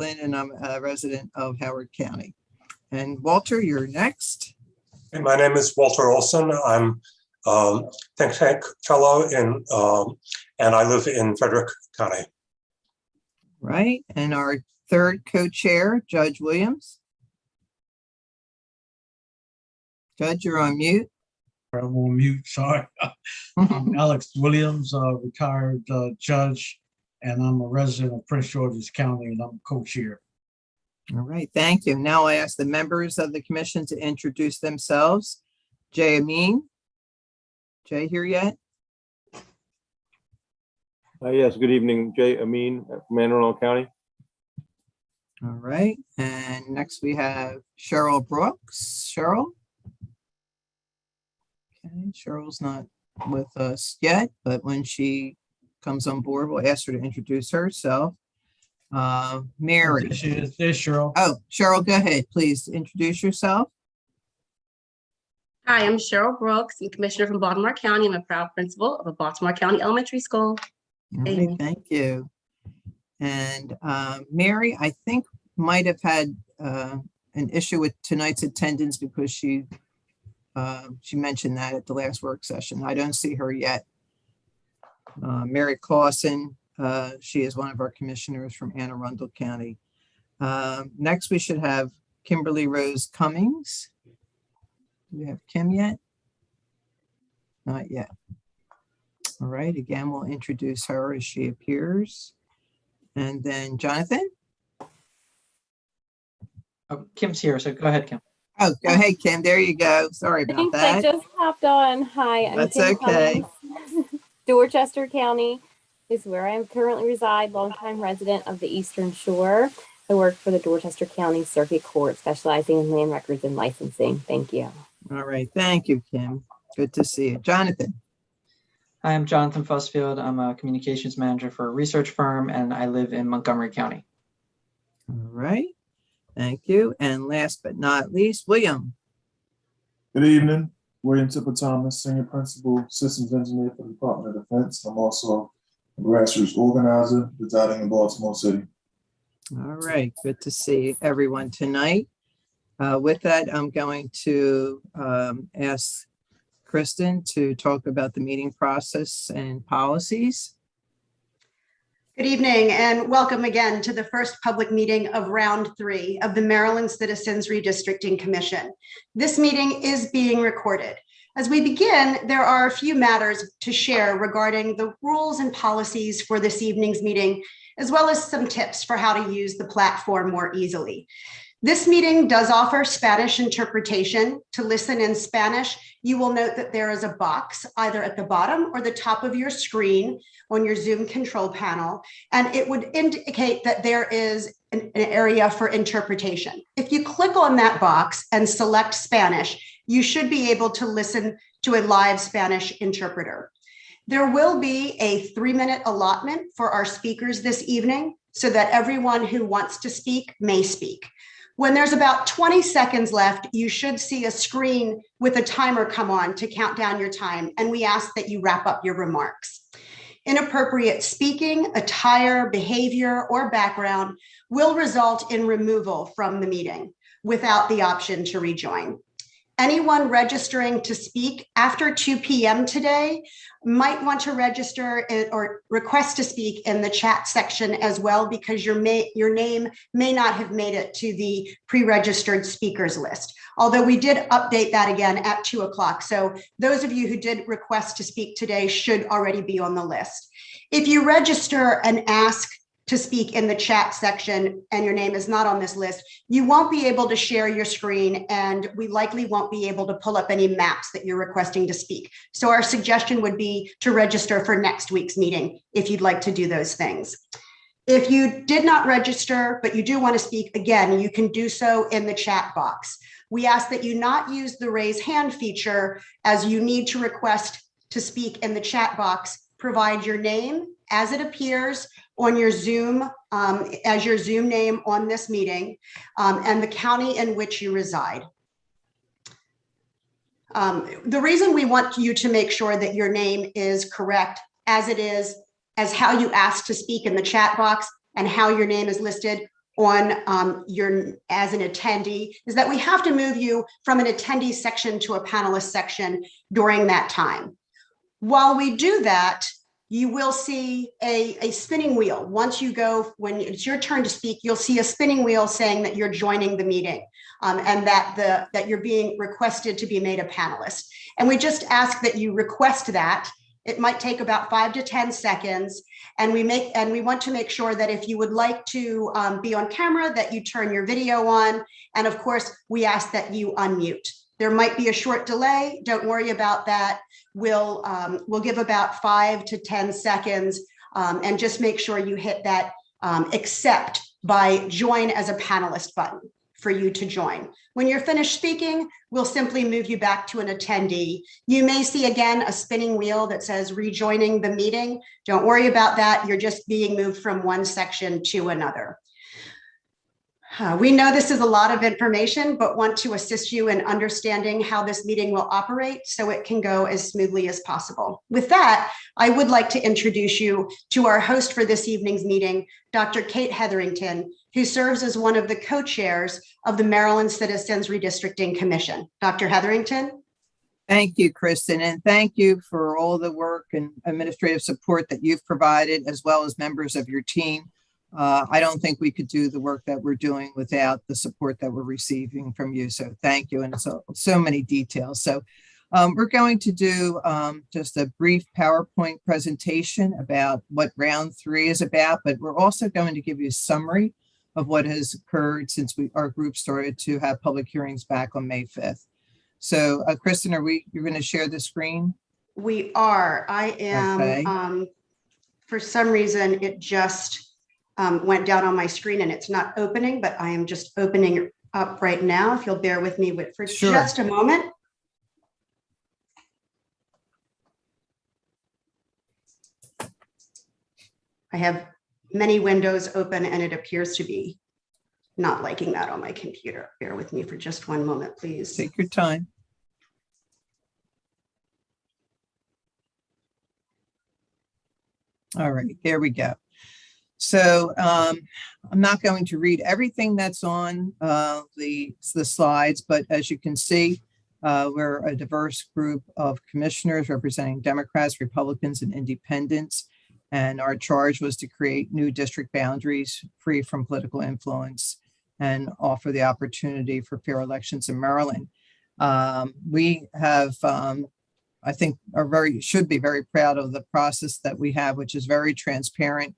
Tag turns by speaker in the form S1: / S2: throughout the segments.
S1: Flynn, and I'm a resident of Howard County. And Walter, you're next.
S2: Hey, my name is Walter Olson. I'm think tank fellow in, and I live in Frederick County.
S1: Right, and our third co-chair, Judge Williams. Judge, you're on mute.
S3: I'm on mute, sorry. I'm Alex Williams, retired judge, and I'm a resident of Prince George's County, and I'm co-chair.
S1: All right, thank you. Now I ask the members of the commission to introduce themselves. Jay Amin. Jay here yet?
S4: Yes, good evening, Jay Amin from Anne Arundel County.
S1: All right, and next we have Cheryl Brooks. Cheryl? Okay, Cheryl's not with us yet, but when she comes on board, we'll ask her to introduce herself. Mary.
S3: There's Cheryl.
S1: Oh, Cheryl, go ahead. Please introduce yourself.
S5: Hi, I'm Cheryl Brooks. I'm commissioner from Baltimore County. I'm a proud principal of a Baltimore County elementary school.
S1: All right, thank you. And Mary, I think might have had an issue with tonight's attendance because she mentioned that at the last work session. I don't see her yet. Mary Clausen, she is one of our commissioners from Anne Arundel County. Next, we should have Kimberly Rose Cummings. Do we have Kim yet? Not yet. All right, again, we'll introduce her as she appears. And then Jonathan?
S6: Oh, Kim's here, so go ahead, Kim.
S1: Oh, go ahead, Kim. There you go. Sorry about that.
S7: I just hopped on. Hi, I'm
S1: That's
S7: Kim
S1: okay.
S7: Cummings. Dorchester County is where I currently reside, longtime resident of the Eastern Shore. I work for the Dorchester County Circuit Court, specializing in land records and licensing. Thank you.
S1: All right. Thank you, Kim. Good to see you. Jonathan.
S6: Hi, I'm Jonathan Fussfield. I'm a communications manager for a research firm, and I live in Montgomery County.
S1: All right. Thank you. And last but not least, William.
S8: Good evening. William Tipper Thomas, Senior Principal, Systems Engineer for the Department of Defense. I'm also a grassroots organizer residing in Baltimore City.
S1: All right. Good to see everyone tonight. With that, I'm going to ask Kristen to talk about the meeting process and policies.
S9: Good evening and welcome again to the first public meeting of round 3 of the Maryland Citizens Redistricting Commission. This meeting is being recorded. As we begin, there are a few matters to share regarding the rules and policies for this evening's meeting, as well as some tips for how to use the platform more easily. This meeting does offer Spanish interpretation. To listen in Spanish, you will note that there is a box either at the bottom or the top of your screen on your Zoom control panel, and it would indicate that there is an area for interpretation. If you click on that box and select Spanish, you should be able to listen to a live Spanish interpreter. There will be a 3-minute allotment for our speakers this evening so that everyone who wants to speak may speak. When there's about 20 seconds left, you should see a screen with a timer come on to count down your time, and we ask that you wrap up your remarks. Inappropriate speaking, attire, behavior, or background will result in removal from the meeting without the option to rejoin. Anyone registering to speak after 2 p.m. today might want to register or request to speak in the chat section as well, because your name may not have made it to the pre-registered speakers list. Although we did update that again at 2 o'clock. So those of you who did request to speak today should already be on the list. If you register and ask to speak in the chat section and your name is not on this list, you won't be able to share your screen, and we likely won't be able to pull up any maps that you're requesting to speak. So our suggestion would be to register for next week's meeting if you'd like to do those things. If you did not register, but you do want to speak, again, you can do so in the chat box. We ask that you not use the raise hand feature, as you need to request to speak in the chat box. Provide your name as it appears on your Zoom, as your Zoom name on this meeting, and the county in which you reside. The reason we want you to make sure that your name is correct as it is, as how you asked to speak in the chat box and how your name is listed, on as an attendee is that we have to move you from an attendee section to a panelist section during that time. While we do that, you will see a spinning wheel. Once you go, when it's your turn to speak, you'll see a spinning wheel saying that you're joining the meeting and that you're being requested to be made a panelist. And we just ask that you request that. It might take about 5 to 10 seconds. And we want to make sure that if you would like to be on camera, that you turn your video on. And of course, we ask that you unmute. There might be a short delay. Don't worry about that. We'll give about 5 to 10 seconds and just make sure you hit that accept by join as a panelist button for you to join. When you're finished speaking, we'll simply move you back to an attendee. You may see again a spinning wheel that says rejoining the meeting. Don't worry about that. You're just being moved from one section to another. We know this is a lot of information, but want to assist you in understanding how this meeting will operate so it can go as smoothly as possible. With that, I would like to introduce you to our host for this evening's meeting, Dr. Kate Hetherington, who serves as one of the co-chairs of the Maryland Citizens Redistricting Commission. Dr. Hetherington.
S1: Thank you, Kristen, and thank you for all the work and administrative support that you've provided, as well as members of your team. I don't think we could do the work that we're doing without the support that we're receiving from you. So thank you. And so many details. So we're going to do just a brief PowerPoint presentation about what round 3 is about, but we're also going to give you a summary of what has occurred since our group started to have public hearings back on May 5th. So Kristen, you're going to share the screen?
S9: We are. I am, okay. For some reason, it just went down on my screen and it's not opening, but I am just opening it up right now. If you'll bear with me for sure. Just a moment. I have many windows open and it appears to be not liking that on my computer. Bear with me for just one moment, please.
S1: Take your time. All right, there we go. So I'm not going to read everything that's on the slides, but as you can see, we're a diverse group of commissioners representing Democrats, Republicans, and independents. And our charge was to create new district boundaries free from political influence and offer the opportunity for fair elections in Maryland. We have, I think, should be very proud of the process that we have, which is very transparent.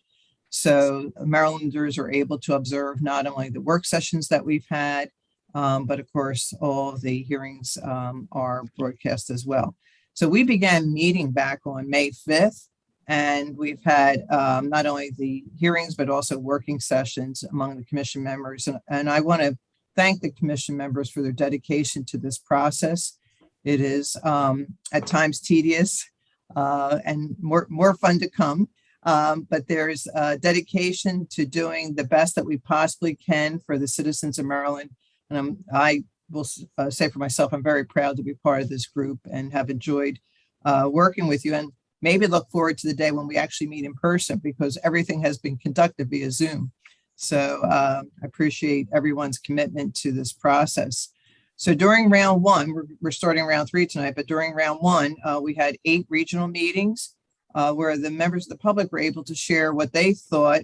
S1: So Marylanders are able to observe not only the work sessions that we've had, but of course, all the hearings are broadcast as well. So we began meeting back on May 5th, and we've had not only the hearings, but also working sessions among the commission members. And I want to thank the commission members for their dedication to this process. It is at times tedious and more fun to come. But there's dedication to doing the best that we possibly can for the citizens of Maryland. And I will say for myself, I'm very proud to be part of this group and have enjoyed working with you, and maybe look forward to the day when we actually meet in person, because everything has been conducted via Zoom. So I appreciate everyone's commitment to this process. So during round 1, we're starting round 3 tonight, but during round 1, we had 8 regional meetings where the members of the public were able to share what they thought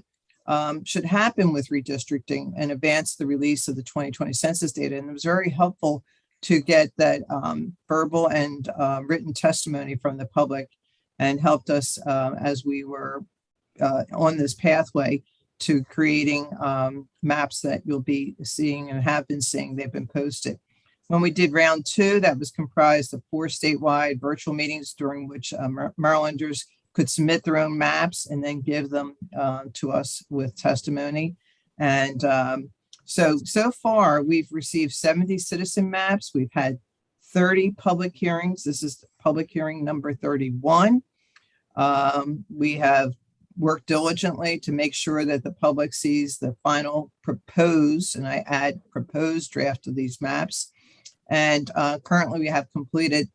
S1: should happen with redistricting and advance the release of the 2020 census data. And it was very helpful to get that verbal and written testimony from the public, and helped us as we were on this pathway to creating maps that you'll be seeing and have been seeing. They've been posted. When we did round 2, that was comprised of 4 statewide virtual meetings during which Marylanders could submit their own maps and then give them to us with testimony. And so far, we've received 70 citizen maps. We've had 30 public hearings. This is public hearing number 31. We have worked diligently to make sure that the public sees the final proposed, and I add proposed draft of these maps. And currently we have completed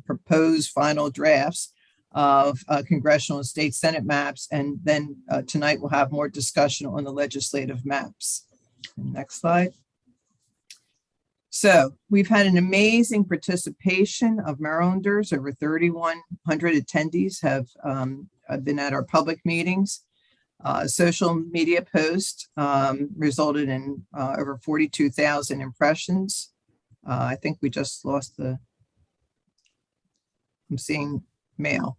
S1: proposed final drafts of congressional and state Senate maps. And then tonight we'll have more discussion on the legislative maps. Next slide. So we've had an amazing participation of Marylanders. Over 3,100 attendees have been at our public meetings. Social media posts resulted in over 42,000 impressions. I think we just lost I'm seeing mail.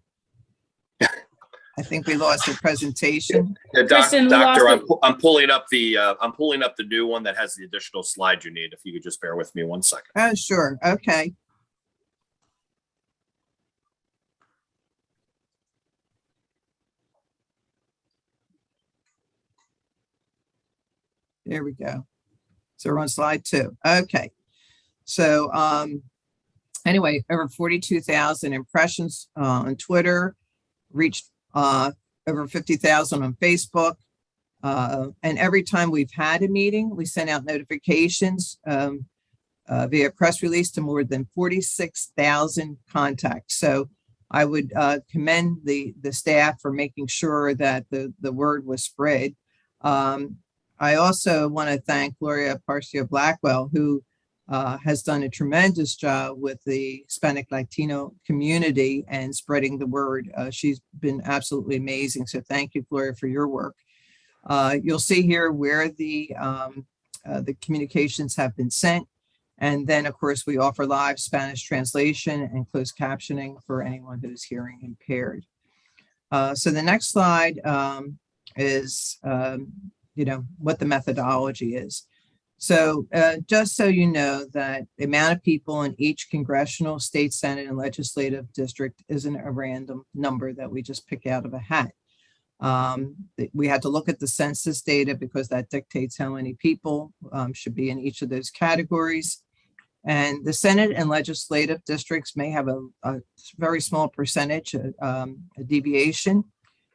S1: I think we lost the presentation.
S10: Yeah,
S11: Kristen, we
S10: Doctor,
S11: lost
S10: I'm pulling up the new one that has the additional slide you need. If you could just bear with me 1 second.
S1: Oh, sure. Okay. There we go. So we're on slide 2. Okay. So anyway, over 42,000 impressions on Twitter, reached over 50,000 on Facebook. And every time we've had a meeting, we send out notifications via press release to more than 46,000 contacts. So I would commend the staff for making sure that the word was spread. I also want to thank Gloria Parcio Blackwell, who has done a tremendous job with the Hispanic Latino community and spreading the word. She's been absolutely amazing. So thank you, Gloria, for your work. You'll see here where the communications have been sent. And then, of course, we offer live Spanish translation and closed captioning for anyone who's hearing impaired. So the next slide is, what the methodology is. So just so you know that the amount of people in each congressional, state, Senate, and legislative district isn't a random number that we just pick out of a hat. We had to look at the census data because that dictates how many people should be in each of those categories. And the Senate and legislative districts may have a very small percentage, a deviation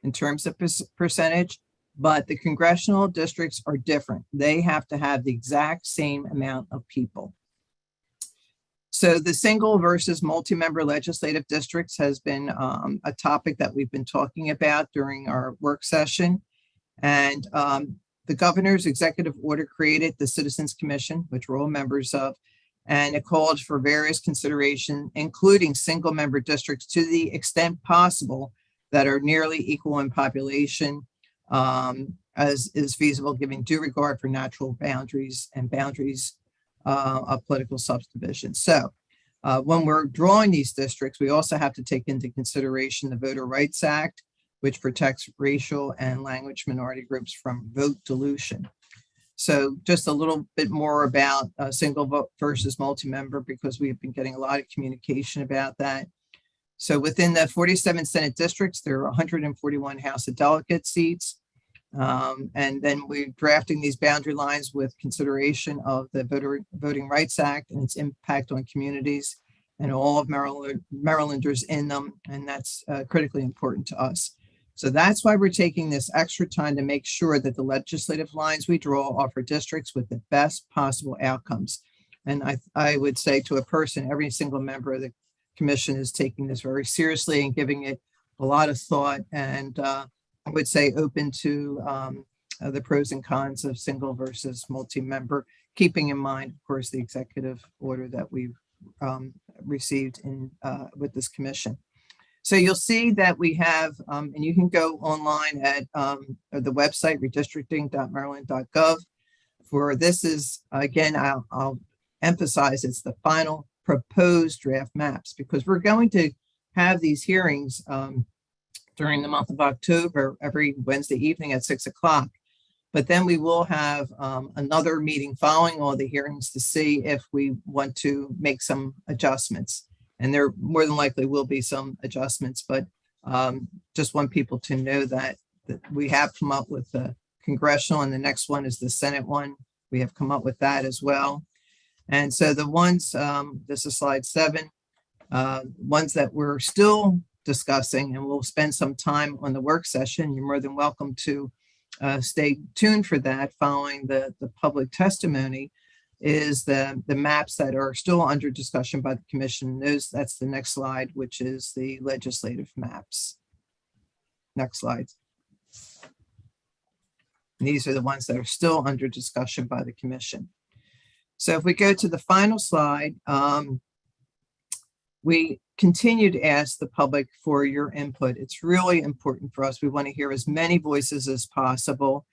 S1: in terms of percentage, but the congressional districts are different. They have to have the exact same amount of people. So the single versus multi-member legislative districts has been a topic that we've been talking about during our work session. And the governor's executive order created the Citizens Commission, which we're all members of, and it called for various consideration, including single member districts to the extent possible that are nearly equal in population, as is feasible, giving due regard for natural boundaries and boundaries of political subdivision. So when we're drawing these districts, we also have to take into consideration the Voter Rights Act, which protects racial and language minority groups from vote dilution. So just a little bit more about single vote versus multi-member, because we have been getting a lot of communication about that. So within the 47 Senate districts, there are 141 House of Delegate seats. And then we're drafting these boundary lines with consideration of the Voting Rights Act and its impact on communities and all of Marylanders in them. And that's critically important to us. So that's why we're taking this extra time to make sure that the legislative lines we draw offer districts with the best possible outcomes. And I would say to a person, every single member of the commission is taking this very seriously and giving it a lot of thought, and I would say open to the pros and cons of single versus multi-member, keeping in mind, of course, the executive order that we've received with this commission. So you'll see that we have, and you can go online at the website redistricting.maryland.gov. For this is, again, I'll emphasize it's the final proposed draft maps, because we're going to have these hearings during the month of October, every Wednesday evening at 6 o'clock. But then we will have another meeting following all the hearings to see if we want to make some adjustments. And there more than likely will be some adjustments, but just want people to know that we have come up with the congressional, and the next one is the Senate one. We have come up with that as well. And so the ones, this is slide 7, ones that we're still discussing, and we'll spend some time on the work session. You're more than welcome to stay tuned for that following the public testimony. is the maps that are still under discussion by the commission. That's the next slide, which is the legislative maps. Next slide. And these are the ones that are still under discussion by the commission. So if we go to the final slide, we continue to ask the public for your input. It's really important for us. We want to hear as many voices as possible.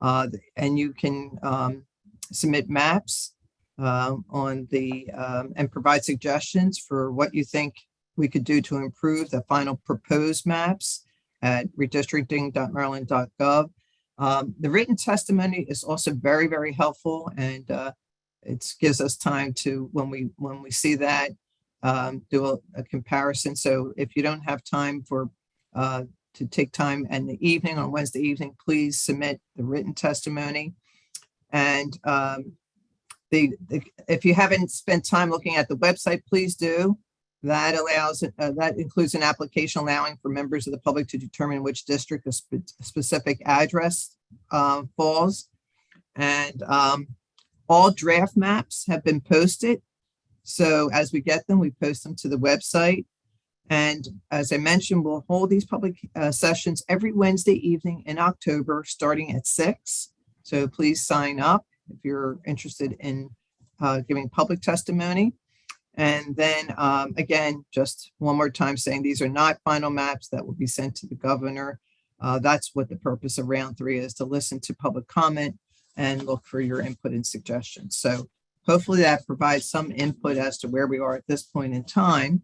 S1: And you can submit maps on the and provide suggestions for what you think we could do to improve the final proposed maps at redistricting.maryland.gov. The written testimony is also very, very helpful, and it gives us time to, when we see that, do a comparison. So if you don't have time to take time in the evening, on Wednesday evening, please submit the written testimony. And if you haven't spent time looking at the website, please do. That includes an application allowing for members of the public to determine which district a specific address falls. And all draft maps have been posted. So as we get them, we post them to the website. And as I mentioned, we'll hold these public sessions every Wednesday evening in October, starting at 6. So please sign up if you're interested in giving public testimony. And then again, just one more time saying these are not final maps that will be sent to the governor. That's what the purpose of round 3 is, to listen to public comment and look for your input and suggestions. So hopefully that provides some input as to where we are at this point in time.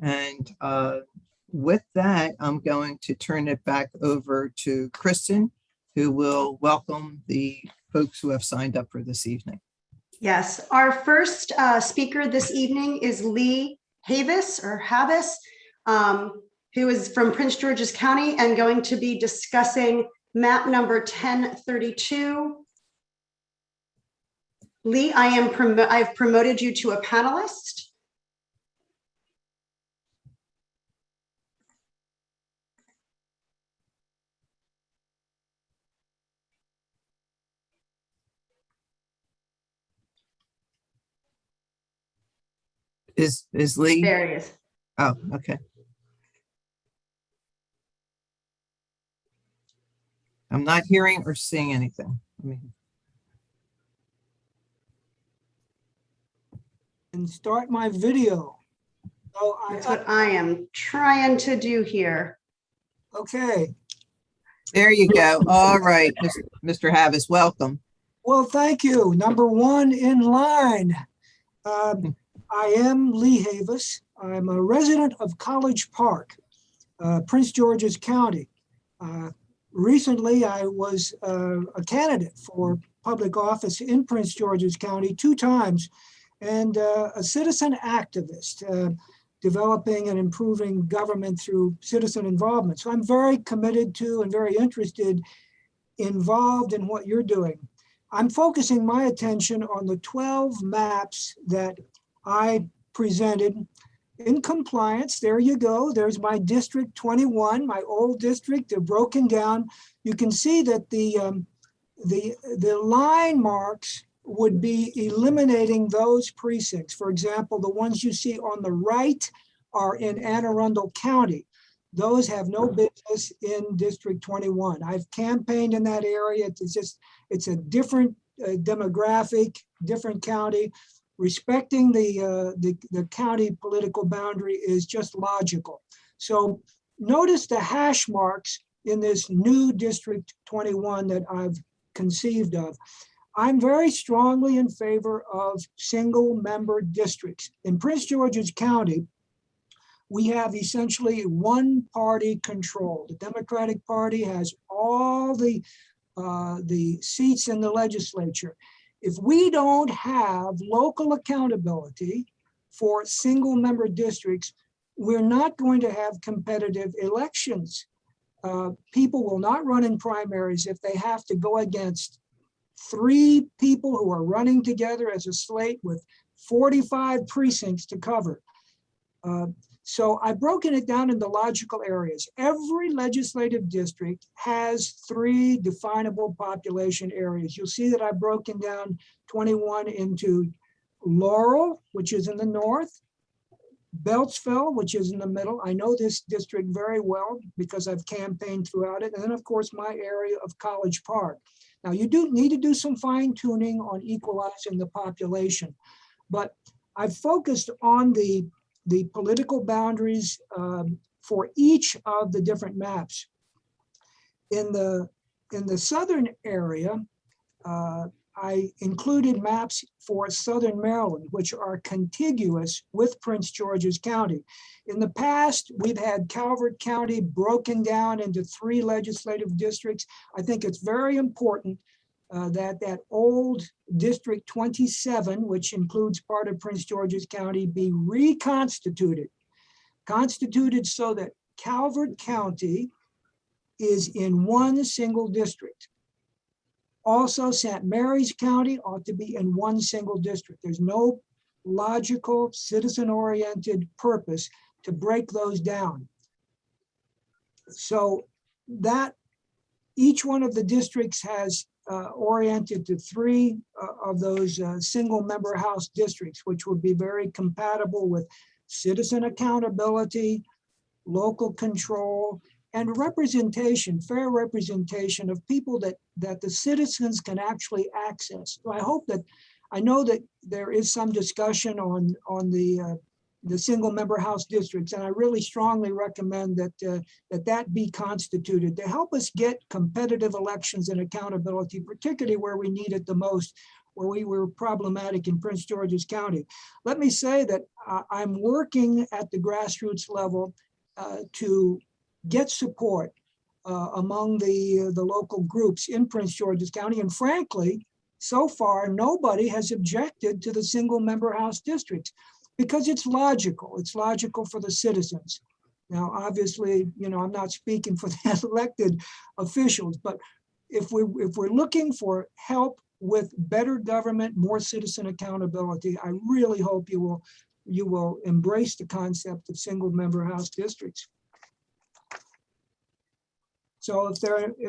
S1: And with that, I'm going to turn it back over to Kristen, who will welcome the folks who have signed up for this evening.
S9: Yes, our first speaker this evening is Lee Havis, who is from Prince George's County and going to be discussing map number 1032. Lee, I've promoted you to a panelist.
S1: Is Lee?
S9: There he is.
S1: Oh, okay. I'm not hearing or seeing anything.
S11: And start my video. So
S9: That's what I am trying to do here.
S11: Okay.
S1: There you go. All right, Mr. Havis, welcome.
S11: Well, thank you. Number 1 in line. I am Lee Havis. I'm a resident of College Park, Prince George's County. Recently, I was a candidate for public office in Prince George's County 2 times, and a citizen activist, developing and improving government through citizen involvement. So I'm very committed to and very involved in what you're doing. I'm focusing my attention on the 12 maps that I presented in compliance. There you go. There's my District 21, my old district. They're broken down. You can see that the line marks would be eliminating those precincts. For example, the ones you see on the right are in Anne Arundel County. Those have no business in District 21. I've campaigned in that area. It's a different demographic, different county. Respecting the county political boundary is just logical. So notice the hash marks in this new District 21 that I've conceived of. I'm very strongly in favor of single member districts. In Prince George's County, we have essentially one party control. The Democratic Party has all the seats in the legislature. If we don't have local accountability for single member districts, we're not going to have competitive elections. People will not run in primaries if they have to go against 3 people who are running together as a slate with 45 precincts to cover. So I've broken it down into logical areas. Every legislative district has 3 definable population areas. You'll see that I've broken down 21 into Laurel, which is in the north, Beltsville, which is in the middle. I know this district very well because I've campaigned throughout it. And then, of course, my area of College Park. Now, you do need to do some fine tuning on equalizing the population, but I've focused on the political boundaries for each of the different maps. In the southern area, I included maps for Southern Maryland, which are contiguous with Prince George's County. In the past, we've had Calvert County broken down into 3 legislative districts. I think it's very important that old District 27, which includes part of Prince George's County, be reconstituted. Constituted so that Calvert County is in one single district. Also, St. Mary's County ought to be in one single district. There's no logical, citizen-oriented purpose to break those down. So that each one of the districts has oriented to 3 of those single member house districts, which would be very compatible with citizen accountability, local control, and representation, fair representation of people that the citizens can actually access. So I know that there is some discussion on the single member house districts, and I really strongly recommend that be constituted to help us get competitive elections and accountability, particularly where we need it the most, where we were problematic in Prince George's County. Let me say that I'm working at the grassroots level to get support among the local groups in Prince George's County. And frankly, so far, nobody has objected to the single member house districts because it's logical. It's logical for the citizens. Now, obviously, I'm not speaking for the elected officials, but if we're looking for help with better government, more citizen accountability, I really hope you will embrace the concept of single member house districts. So if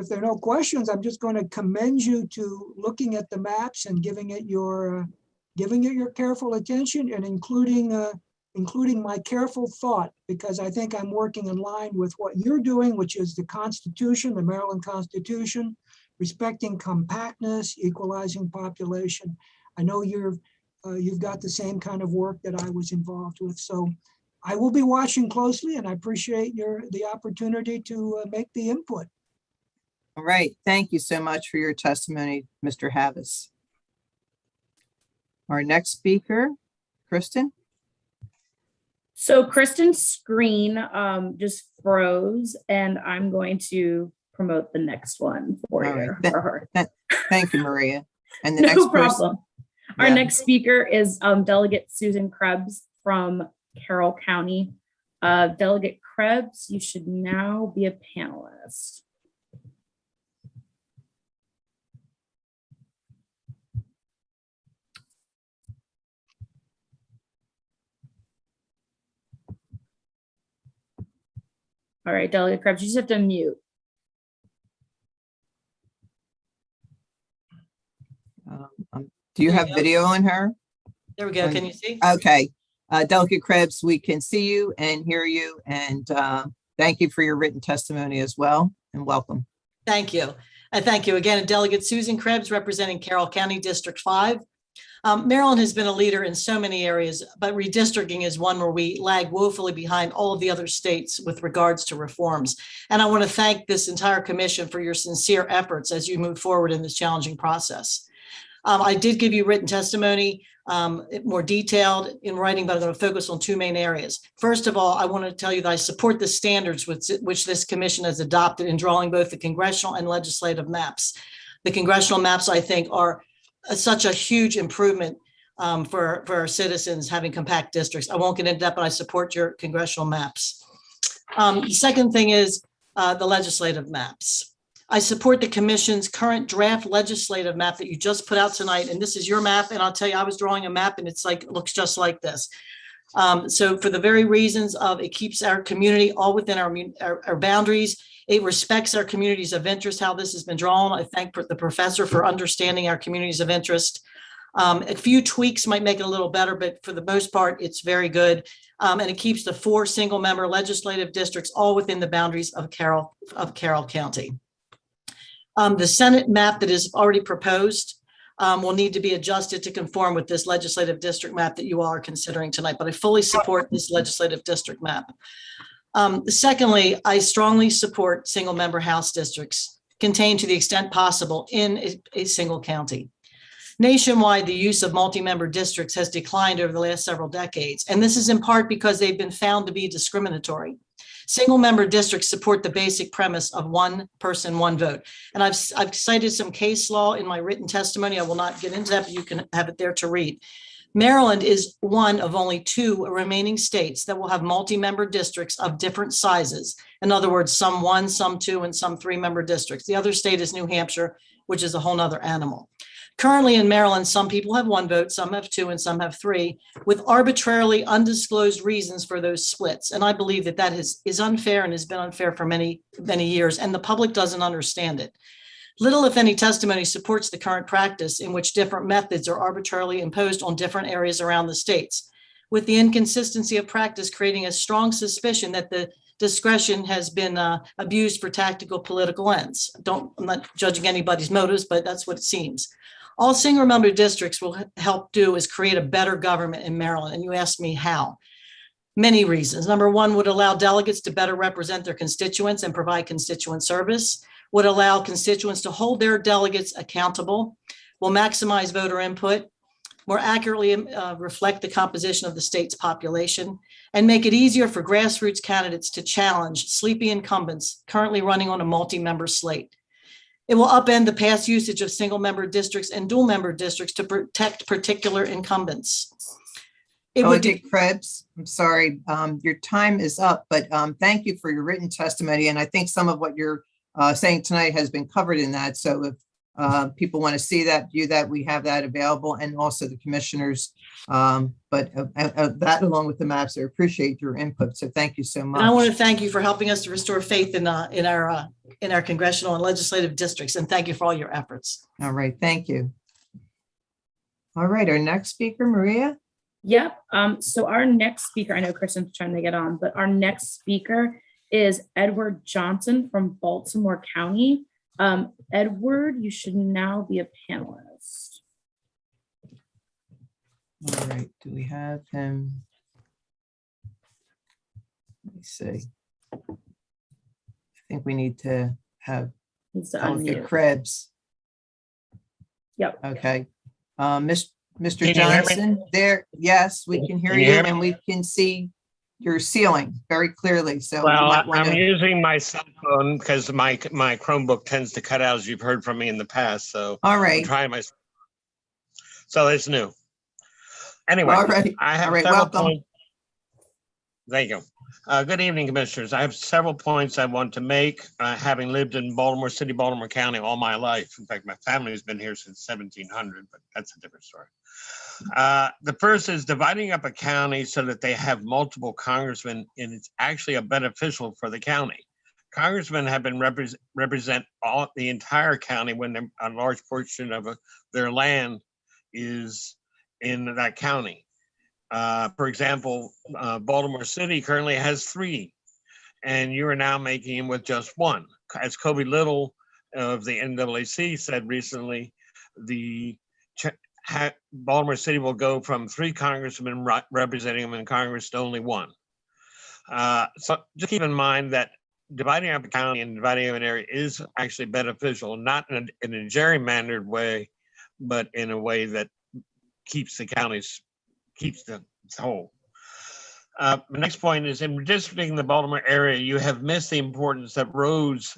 S11: there are no questions, I'm just going to commend you to looking at the maps and giving it your careful attention and including my careful thought, because I think I'm working in line with what you're doing, which is the Constitution, the Maryland Constitution, respecting compactness, equalizing population. I know you've got the same kind of work that I was involved with. So I will be watching closely, and I appreciate the opportunity to make the input.
S1: All right. Thank you so much for your testimony, Mr. Havis. Our next speaker, Kristen.
S12: So Kristen's screen just froze, and I'm going to promote the next one for her.
S1: Thank you, Maria. And the
S12: no
S1: next
S12: problem.
S1: Yeah.
S12: Our next speaker is Delegate Susan Krebs from Carroll County. Delegate Krebs, you should now be a panelist. All right, Delegate Krebs, you just have to mute.
S1: Do you have video on her?
S13: There we go. Can you see?
S1: Okay. Delegate Krebs, we can see you and hear you, and thank you for your written testimony as well, and welcome.
S13: Thank you. Thank you again. Delegate Susan Krebs, representing Carroll County District 5. Maryland has been a leader in so many areas, but redistricting is one where we lag woefully behind all of the other states with regards to reforms. And I want to thank this entire commission for your sincere efforts as you move forward in this challenging process. I did give you written testimony, more detailed in writing, but I'm going to focus on 2 main areas. First of all, I want to tell you that I support the standards which this commission has adopted in drawing both the congressional and legislative maps. The congressional maps, I think, are such a huge improvement for our citizens having compact districts. I won't get into that, but I support your congressional maps. The second thing is the legislative maps. I support the commission's current draft legislative map that you just put out tonight. And this is your map. And I'll tell you, I was drawing a map and it's like, it looks just like this. So for the very reasons of it keeps our community all within our boundaries, it respects our communities of interest, how this has been drawn. I thank the professor for understanding our communities of interest. A few tweaks might make it a little better, but for the most part, it's very good. And it keeps the 4 single-member legislative districts all within the boundaries of Carroll County. The Senate map that is already proposed will need to be adjusted to conform with this legislative district map that you all are considering tonight, but I fully support this legislative district map. Secondly, I strongly support single-member House districts contained to the extent possible in a single county. Nationwide, the use of multi-member districts has declined over the last several decades, and this is in part because they've been found to be discriminatory. Single-member districts support the basic premise of one person, one vote. And I've cited some case law in my written testimony. I will not get into that, but you can have it there to read. Maryland is one of only 2 remaining states that will have multi-member districts of different sizes. In other words, some 1, some 2, and some 3-member districts. The other state is New Hampshire, which is a whole nother animal. Currently in Maryland, some people have 1 vote, some have 2, and some have 3, with arbitrarily undisclosed reasons for those splits. And I believe that that is unfair and has been unfair for many, many years, and the public doesn't understand it. Little, if any, testimony supports the current practice in which different methods are arbitrarily imposed on different areas around the states, with the inconsistency of practice creating a strong suspicion that the discretion has been abused for tactical political ends. I'm not judging anybody's motives, but that's what it seems. All single-member districts will help do is create a better government in Maryland. And you asked me how. Many reasons. Number 1, would allow delegates to better represent their constituents and provide constituent service, would allow constituents to hold their delegates accountable, will maximize voter input, more accurately reflect the composition of the state's population, and make it easier for grassroots candidates to challenge sleepy incumbents currently running on a multi-member slate. It will upend the past usage of single-member districts and dual-member districts to protect particular incumbents.
S1: Delegate Krebs, I'm sorry, your time is up, but thank you for your written testimony. And I think some of what you're saying tonight has been covered in that. So if people want to see that, view that, we have that available, and also the commissioners. But that, along with the maps, I appreciate your input. So thank you so much.
S13: And I want to thank you for helping us to restore faith in our congressional and legislative districts. And thank you for all your efforts.
S1: All right. Thank you. All right. Our next speaker, Maria.
S12: Yep. So our next speaker, I know Kristen's trying to get on, but our next speaker is Edward Johnson from Baltimore County. Edward, you should now be a panelist.
S1: All right. Do we have him? Let me see. I think we need to have Delegate Krebs.
S12: Yep.
S1: Okay. Mr. Johnson, there. Yes, we can hear you, and we can see your ceiling very clearly. So
S14: I'm using my cell phone because my Chromebook tends to cut out, as you've heard from me in the past. So
S1: all right,
S14: I'm trying my. So it's new. Anyway,
S1: all right.
S14: I have several points. There you go. Good evening, commissioners. I have several points I want to make, having lived in Baltimore City, Baltimore County all my life. In fact, my family has been here since 1700, but that's a different story. The first is dividing up a county so that they have multiple congressmen, and it's actually a beneficial for the county. Congressmen have been represent the entire county when a large portion of their land is in that county. For example, Baltimore City currently has 3, and you are now making them with just 1. As Kobe Little of the NAAC said recently, Baltimore City will go from 3 congressmen representing them in Congress to only 1. So just keep in mind that dividing up a county and dividing up an area is actually beneficial, not in a gerrymandered way, but in a way that keeps the counties, keeps the whole. The next point is, in redistricting the Baltimore area, you have missed the importance that roads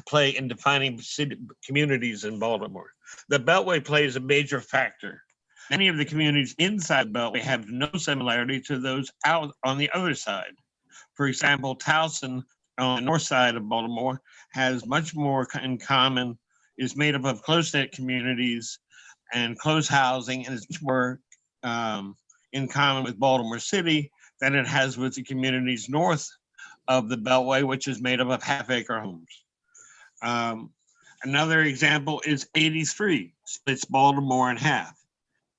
S14: play in defining communities in Baltimore. The Beltway plays a major factor. Many of the communities inside the Beltway have no similarity to those out on the other side. For example, Towson on the north side of Baltimore has much more in common, is made up of close-knit communities and close housing, and is much more in common with Baltimore City than it has with the communities north of the Beltway, which is made up of half-acre homes. Another example is 83, splits Baltimore in half.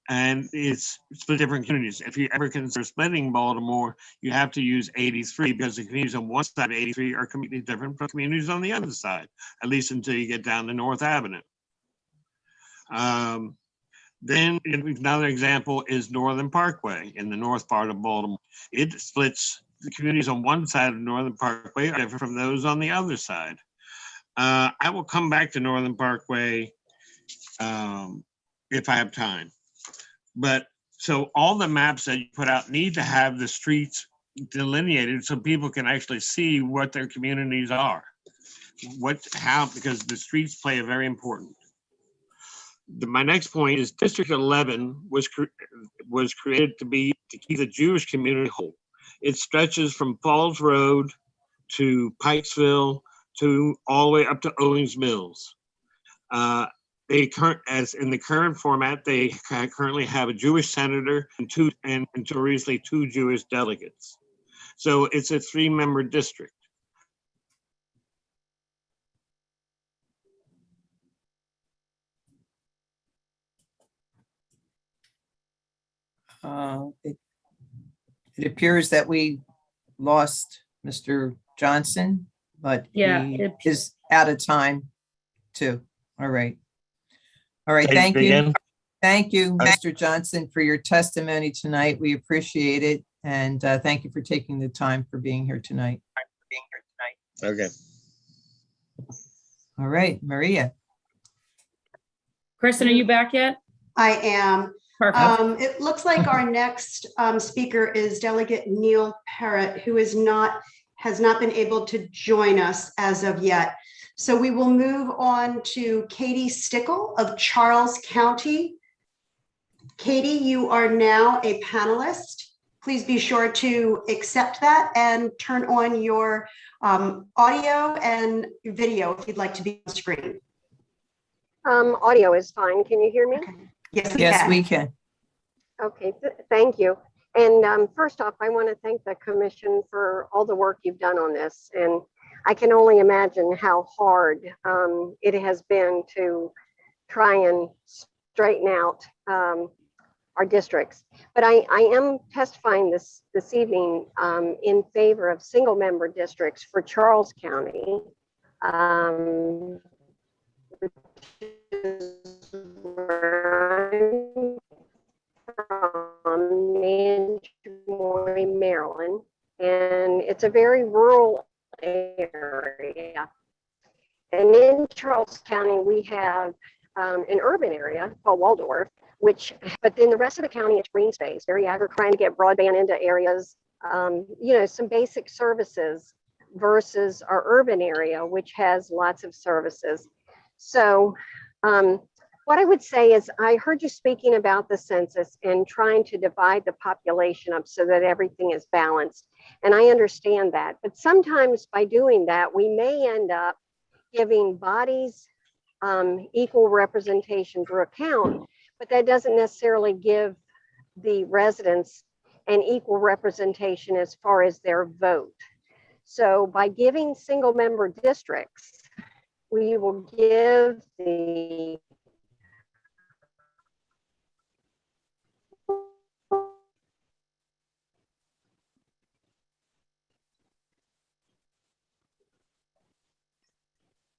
S14: And it's split different communities. If you ever consider splitting Baltimore, you have to use 83 because the communities on one side of 83 are completely different from communities on the other side, at least until you get down to North Avenue. Then another example is Northern Parkway in the north part of Baltimore. It splits the communities on one side of Northern Parkway are different from those on the other side. I will come back to Northern Parkway if I have time. But so all the maps that you put out need to have the streets delineated so people can actually see what their communities are. Because the streets play a very important. My next point is District 11 was created to keep the Jewish community whole. It stretches from Falls Road to Pikesville to all the way up to Owings Mills. As in the current format, they currently have a Jewish senator and until recently 2 Jewish delegates. So it's a 3-member district.
S1: It appears that we lost Mr. Johnson, but
S12: Yeah,
S1: he is out of time too. All right. All right.
S14: Say
S1: Thank
S14: it
S1: you.
S14: again.
S1: Thank you, Mr. Johnson, for your testimony tonight. We appreciate it. And thank you for taking the time for being here tonight.
S14: Okay.
S1: All right, Maria.
S12: Kristen, are you back yet?
S9: I am.
S12: Perfect.
S9: It looks like our next speaker is Delegate Neil Parrott, who has not been able to join us as of yet. So we will move on to Katie Stickle of Charles County. Katie, you are now a panelist. Please be sure to accept that and turn on your audio and video if you'd like to be on screen.
S15: Audio is fine. Can you hear me?
S9: Okay. Yes,
S1: We can.
S15: Okay, thank you. And first off, I want to thank the commission for all the work you've done on this. And I can only imagine how hard it has been to try and straighten out our districts. But I am testifying this evening in favor of single member districts for Charles County. From Maryland, and it's a very rural area. And in Charles County, we have an urban area called Waldorf, but then the rest of the county is green space, very trying to get broadband into areas, some basic services versus our urban area, which has lots of services. So what I would say is I heard you speaking about the census and trying to divide the population up so that everything is balanced. And I understand that. But sometimes by doing that, we may end up giving bodies equal representation through a count, but that doesn't necessarily give the residents an equal representation as far as their vote. So by giving single member districts, we will give the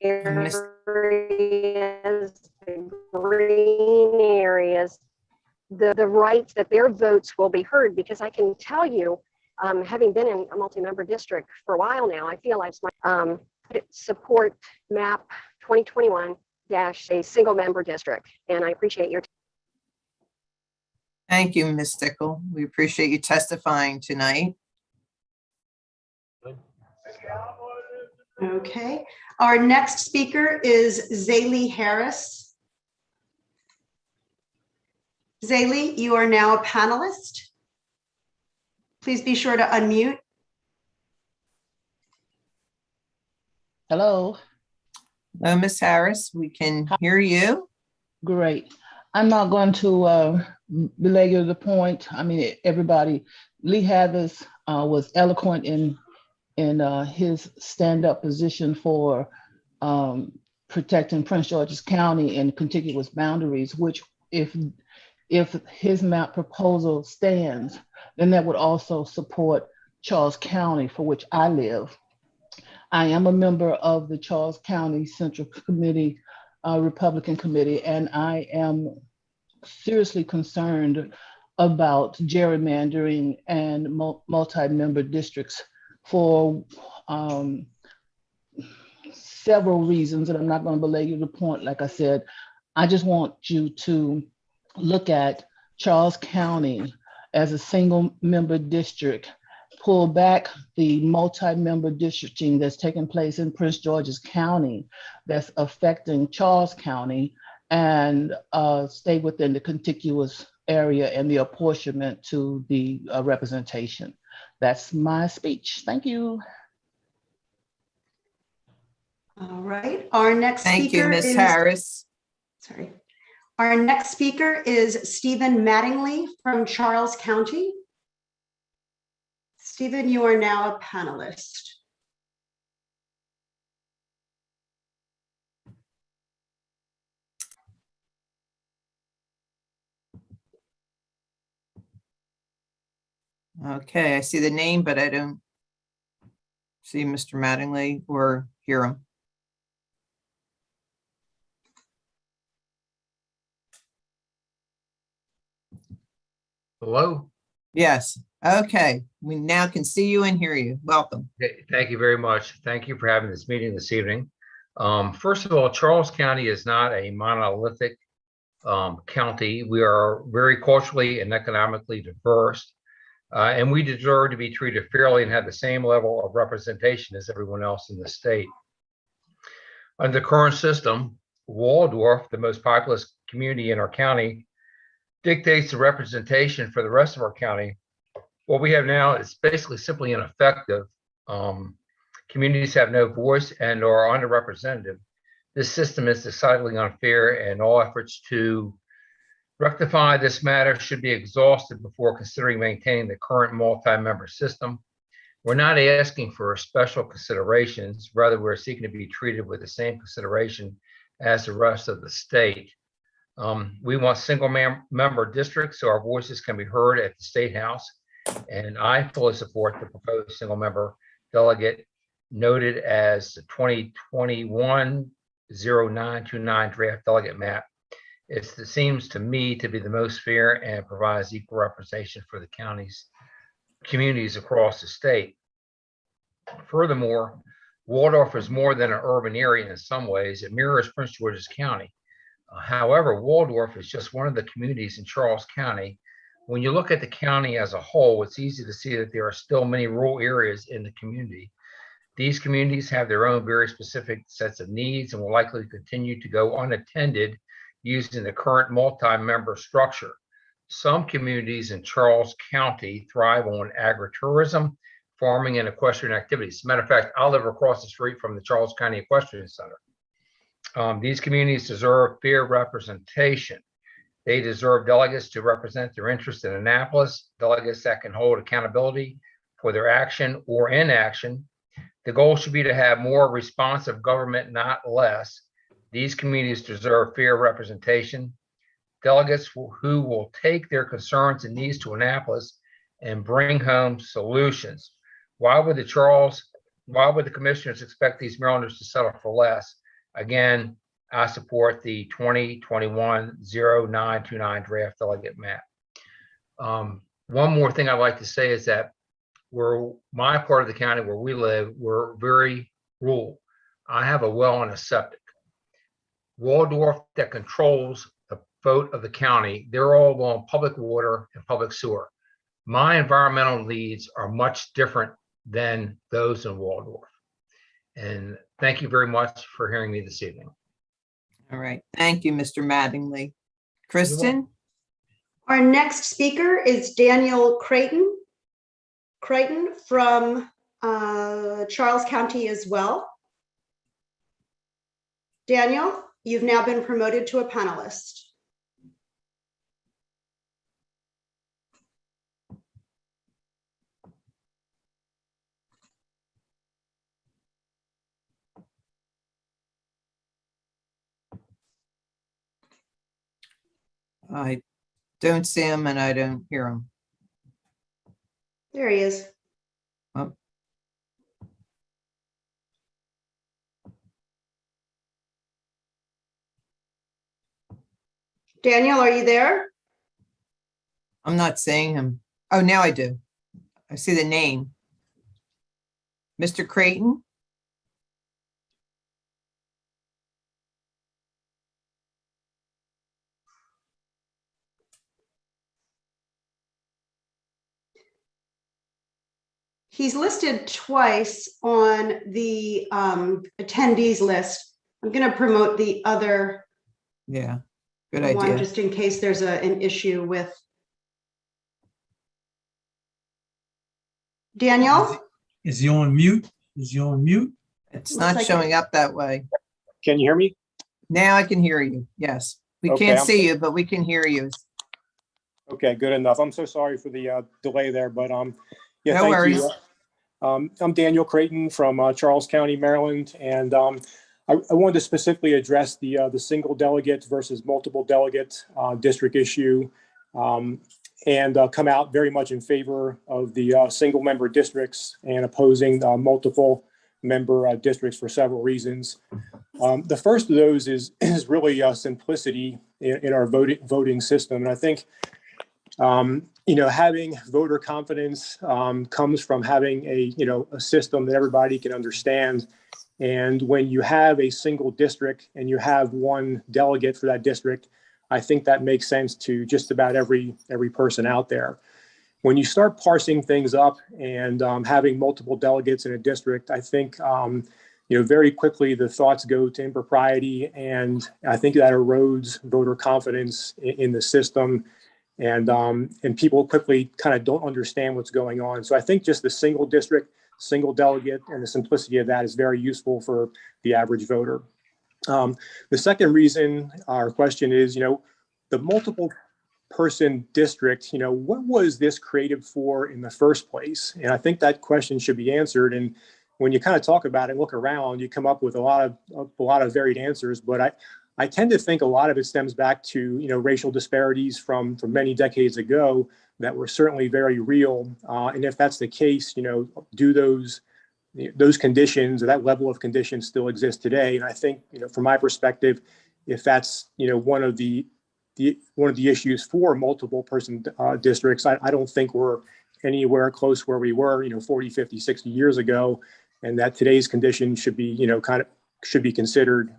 S15: areas, the green areas, the rights that their votes will be heard. Because I can tell you, having been in a multi-member district for a while now, I feel like support map 2021 a single member district. And I appreciate your time.
S1: Thank you, Ms. Stickle. We appreciate you testifying tonight.
S9: Okay, our next speaker is Zaylee Harris. Zaylee, you are now a panelist. Please be sure to unmute.
S16: Hello.
S1: Hello, Ms. Harris. We can hear you.
S16: Great. I'm not going to belabor the point. I mean, everybody, Lee Hathis was eloquent in his stand-up position for protecting Prince George's County and contiguous boundaries, which if his map proposal stands, then that would also support Charles County, for which I live. I am a member of the Charles County Central Committee, Republican Committee, and I am seriously concerned about gerrymandering and multi-member districts for several reasons, and I'm not going to belabor the point. Like I said, I just want you to look at Charles County as a single member district, pull back the multi-member districting that's taking place in Prince George's County that's affecting Charles County, and stay within the contiguous area and the apportionment to the representation. That's my speech. Thank you.
S9: All right, our next
S1: Thank you,
S9: speaker
S1: Ms.
S9: is,
S1: Harris.
S9: sorry. Our next speaker is Stephen Mattingly from Charles County. Stephen, you are now a panelist.
S1: Okay, I see the name, but I don't see Mr. Mattingly or hear him.
S17: Hello?
S1: Yes, okay. We now can see you and hear you. Welcome.
S17: Okay, thank you very much. Thank you for having this meeting this evening. First of all, Charles County is not a monolithic county. We are very culturally and economically diverse, and we deserve to be treated fairly and have the same level of representation as everyone else in the state. Under the current system, Waldorf, the most populous community in our county, dictates the representation for the rest of our county. What we have now is basically simply ineffective. Communities have no voice and are underrepresented. This system is decidedly unfair, and all efforts to rectify this matter should be exhausted before considering maintaining the current multi-member system. We're not asking for special considerations, rather we're seeking to be treated with the same consideration as the rest of the state. We want single member districts so our voices can be heard at the State House, and I fully support the proposed single member delegate noted as the 2021-0929 draft delegate map. It seems to me to be the most fair and provides equal representation for the county's communities across the state. Furthermore, Waldorf is more than an urban area in some ways. It mirrors Prince George's County. However, Waldorf is just one of the communities in Charles County. When you look at the county as a whole, it's easy to see that there are still many rural areas in the community. These communities have their own very specific sets of needs and will likely continue to go unattended using the current multi-member structure. Some communities in Charles County thrive on agritourism, farming, and equestrian activities. As a matter of fact, I live across the street from the Charles County Equestrian Center. These communities deserve fair representation. They deserve delegates to represent their interests in Annapolis, delegates that can hold accountability for their action or inaction. The goal should be to have more responsive government, not less. These communities deserve fair representation. Delegates who will take their concerns and needs to Annapolis and bring home solutions. Why would the commissioners expect these Marylanders to settle for less? Again, I support the 2021-0929 draft delegate map. One more thing I'd like to say is that my part of the county where we live, we're very rural. I have a well and a septic. Waldorf, that controls the vote of the county, they're all on public water and public sewer. My environmental needs are much different than those in Waldorf. And thank you very much for hearing me this evening.
S1: All right. Thank you, Mr. Mattingly. Kristen?
S9: Our next speaker is Daniel Creighton. Creighton from Charles County as well. Daniel, you've now been promoted to a panelist.
S1: I don't see him and I don't hear him.
S9: There he is.
S1: Oh.
S9: Daniel, are you there?
S1: I'm not seeing him. Oh, now I do. I see the name. Mr. Creighton?
S9: He's listed twice on the attendees list. I'm going to promote the other
S1: Yeah, good
S9: one
S1: idea.
S9: just in case there's an issue with Daniel.
S3: Is he on mute? Is he on mute?
S1: It's
S9: Looks
S1: not
S9: like
S1: showing up that way.
S18: Can you hear me?
S1: Now I can hear you. Yes. We
S18: Okay,
S1: can't
S18: I'm
S1: see you, but we can hear you.
S18: Okay, good enough. I'm so sorry for the delay there, but yeah,
S1: No
S18: thank
S1: worries.
S18: you. I'm Daniel Creighton from Charles County, Maryland, and I wanted to specifically address the single delegate versus multiple delegate district issue, and come out very much in favor of the single member districts and opposing multiple member districts for several reasons. The first of those is really simplicity in our voting system, and I think having voter confidence comes from having a system that everybody can understand. And when you have a single district and you have one delegate for that district, I think that makes sense to just about every person out there. When you start parsing things up and having multiple delegates in a district, I think very quickly the thoughts go to impropriety, and I think that erodes voter confidence in the system. And people quickly kind of don't understand what's going on. So I think just the single district, single delegate, and the simplicity of that is very useful for the average voter. The second reason our question is, the multiple person district, what was this created for in the first place? And I think that question should be answered. And when you kind of talk about it, look around, you come up with a lot of varied answers. But I tend to think a lot of it stems back to racial disparities from many decades ago that were certainly very real. And if that's the case, do those conditions or that level of conditions still exist today? And I think from my perspective, if that's one of the issues for multiple person districts, I don't think we're anywhere close where we were 40, 50, 60 years ago, and that today's conditions should be should be considered.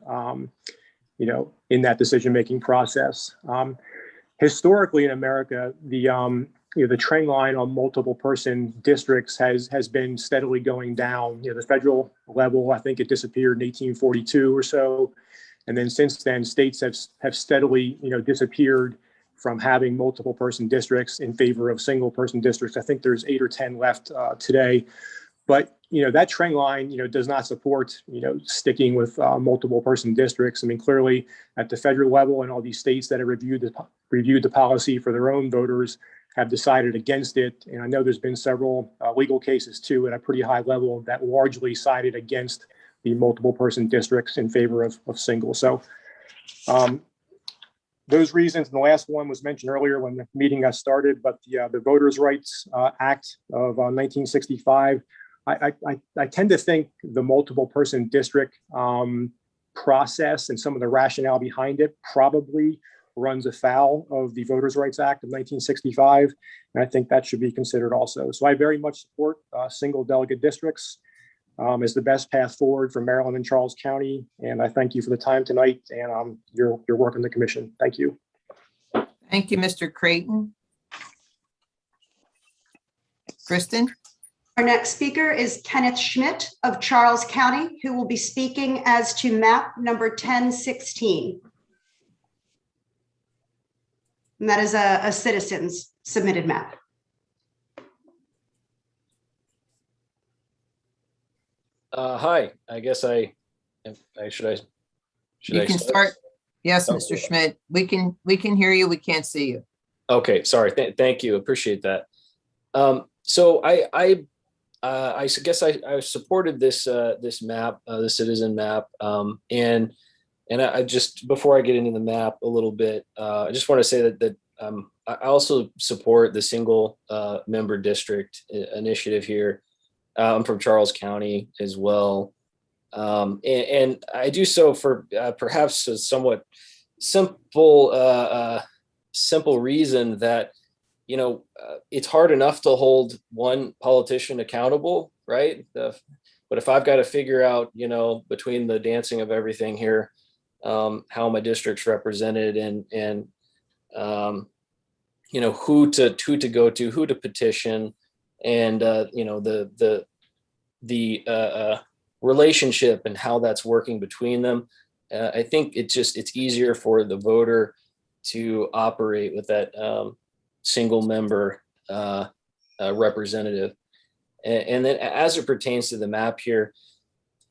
S18: In that decision-making process. Historically in America, the trend line on multiple person districts has been steadily going down. The federal level, I think it disappeared in 1842 or so. And then since then, states have steadily, disappeared from having multiple person districts in favor of single person districts. I think there's 8 or 10 left today. But that trend line does not support sticking with multiple person districts. I mean, clearly at the federal level and all these states that have reviewed the policy for their own voters have decided against it. And I know there's been several legal cases too at a pretty high level that largely sided against the multiple person districts in favor of single. So those reasons, and the last one was mentioned earlier when the meeting got started, but the Voters' Rights Act of 1965. I tend to think the multiple person district process and some of the rationale behind it probably runs afoul of the Voters' Rights Act of 1965. And I think that should be considered also. So I very much support single delegate districts as the best path forward for Maryland and Charles County. And I thank you for the time tonight and your work on the commission. Thank you.
S1: Thank you, Mr. Creighton. Kristen?
S9: Our next speaker is Kenneth Schmidt of Charles County, who will be speaking as to map number 1016. And that is a citizen's submitted map.
S19: Hi, I guess I should
S1: You can start. Yes, Mr. Schmidt, we can hear you. We can't see you.
S19: Okay, sorry. Thank you. Appreciate that. So I guess I supported this map, the citizen map, and And I just, before I get into the map a little bit, I just want to say that I also support the single member district initiative here. I'm from Charles County as well. And I do so for perhaps a somewhat simple reason that, you know, it's hard enough to hold one politician accountable, right? But if I've got to figure out, you know, between the dancing of everything here, how my district's represented and you know, who to go to, who to petition, and you know, the relationship and how that's working between them. I think it's easier for the voter to operate with that single member representative. And then as it pertains to the map here,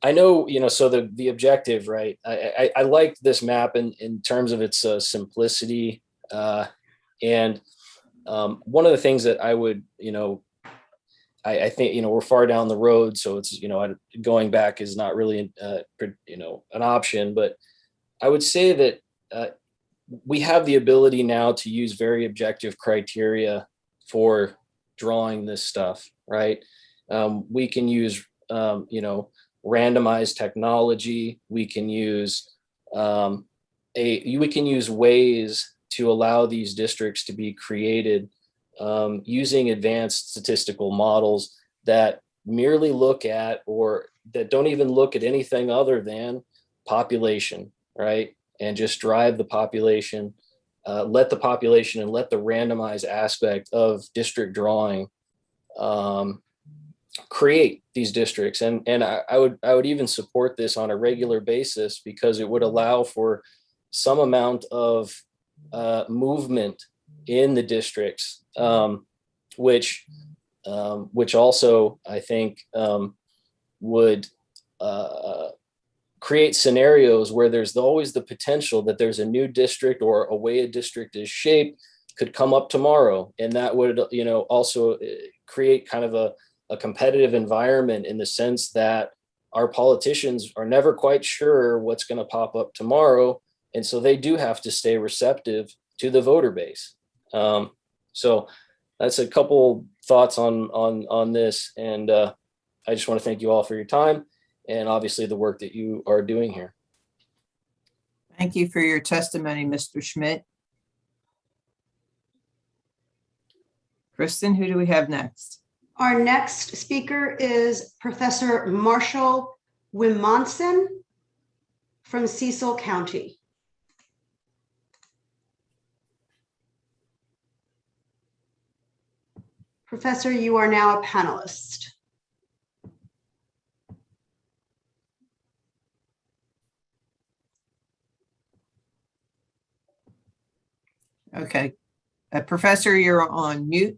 S19: I know, you know, so the objective, right? I liked this map in terms of its simplicity. And one of the things that I would, you know, I think, you know, we're far down the road, so it's, you know, going back is not really, you know, an option. But I would say that we have the ability now to use very objective criteria for drawing this stuff, right? We can use, you know, randomized technology. We can use ways to allow these districts to be created using advanced statistical models that merely look at, or that don't even look at anything other than population, right? And just drive the population, let the population and let the randomized aspect of district drawing create these districts. And I would even support this on a regular basis, because it would allow for some amount of movement in the districts, which also I think would create scenarios where there's always the potential that there's a new district or a way a district is shaped could come up tomorrow, and that would, you know, also create kind of a competitive environment, in the sense that our politicians are never quite sure what's going to pop up tomorrow, and so they do have to stay receptive to the voter base. So that's a couple thoughts on this, and I just want to thank you all for your time, and obviously the work that you are doing here.
S1: Thank you for your testimony, Mr. Schmidt. Kristen, who do we have next?
S9: Our next speaker is Professor Marshall Wyman from Cecil County. Professor, you are now a panelist.
S1: Okay. Professor, you're on mute.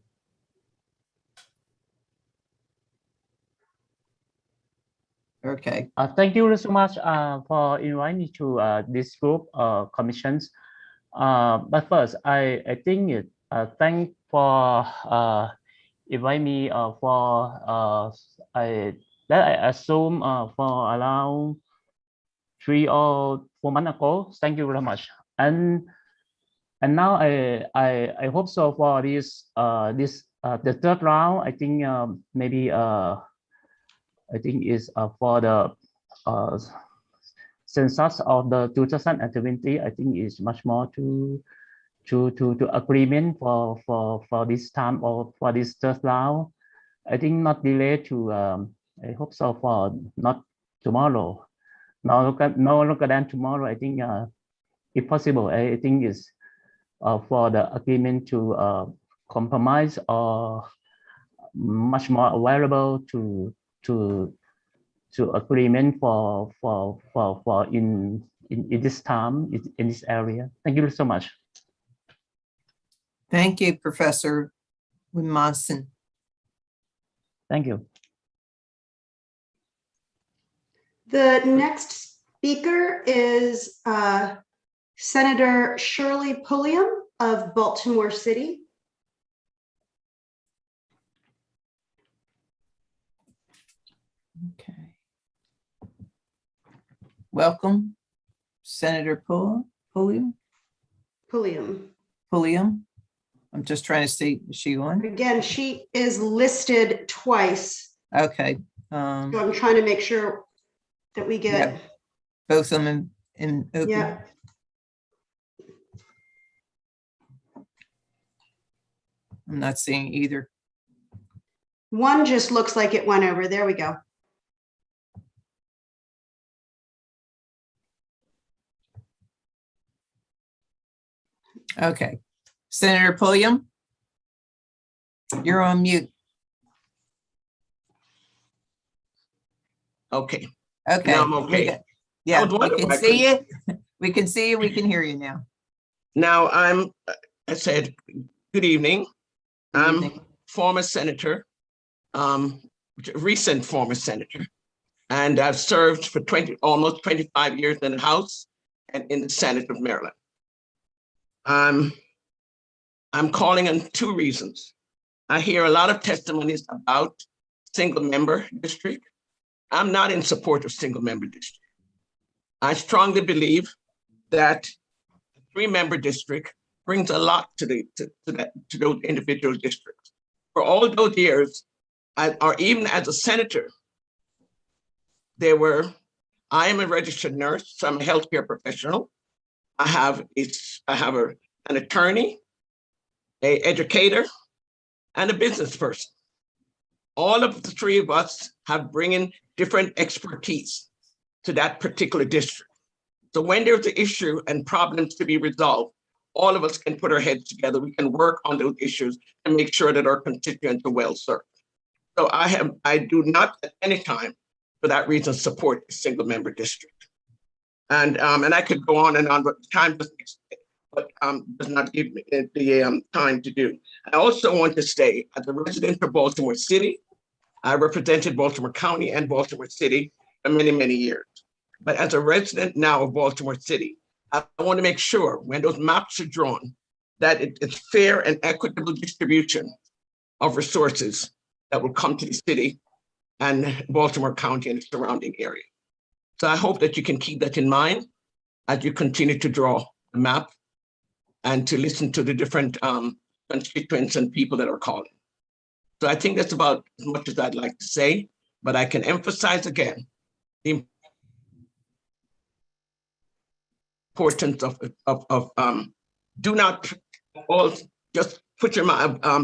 S1: Okay.
S20: Thank you so much for inviting me to this group commissions. But first, I think it thank for invite me for that I assume for around 3 or 4 months ago. Thank you very much. And now I hope so for this the third round. I think maybe I think is for the census of the 2020. I think is much more to agreement for this time or for this third round. I think not delay to I hope so for not tomorrow. No longer than tomorrow. I think if possible, I think is for the agreement to compromise or much more available to agreement for in this time in this area. Thank you so much.
S1: Thank you, Professor Wyman.
S20: Thank you.
S9: The next speaker is Senator Shirley Pulliam of Baltimore City.
S1: Okay. Welcome, Senator Pulliam? Pulliam? I'm just trying to see, is she on?
S9: Again, she is listed twice.
S1: Okay.
S9: So I'm trying to make sure that we get.
S1: Yeah, both of them in open.
S9: Yeah.
S1: I'm not seeing either.
S9: One just looks like it went over. There we go.
S1: Okay. Senator Pulliam, you're on mute.
S21: Okay.
S1: Okay.
S21: Now I'm okay.
S1: Yeah,
S21: I was
S1: we
S21: wondering
S1: can
S21: why I
S1: see you.
S21: couldn't-
S1: We can see you. We can hear you now.
S21: Now I said, good evening. I'm former senator, recent former senator, and I've served for almost 25 years in the House and in the Senate of Maryland. I'm calling on two reasons. I hear a lot of testimonies about single member district. I'm not in support of single member district. I strongly believe that a 3-member district brings a lot to those individual districts. For all those years, or even as a senator, I am a registered nurse, so I'm a healthcare professional. I have an attorney, an educator, and a business person. All of the 3 of us have bringing different expertise to that particular district. So when there's an issue and problems to be resolved, all of us can put our heads together. We can work on those issues and make sure that our constituents are well served. So I do not at any time, for that reason, support a single member district. And I could go on and on, but time does not give me the time to do. I also want to say, as a resident of Baltimore City, I represented Baltimore County and Baltimore City for many, many years. But as a resident now of Baltimore City, I want to make sure when those maps are drawn, that it's fair and equitable distribution of resources that will come to the city and Baltimore County and the surrounding area. So I hope that you can keep that in mind as you continue to draw the map and to listen to the different constituents and people that are calling. So I think that's about as much as I'd like to say, but I can emphasize again the importance of do not all just put your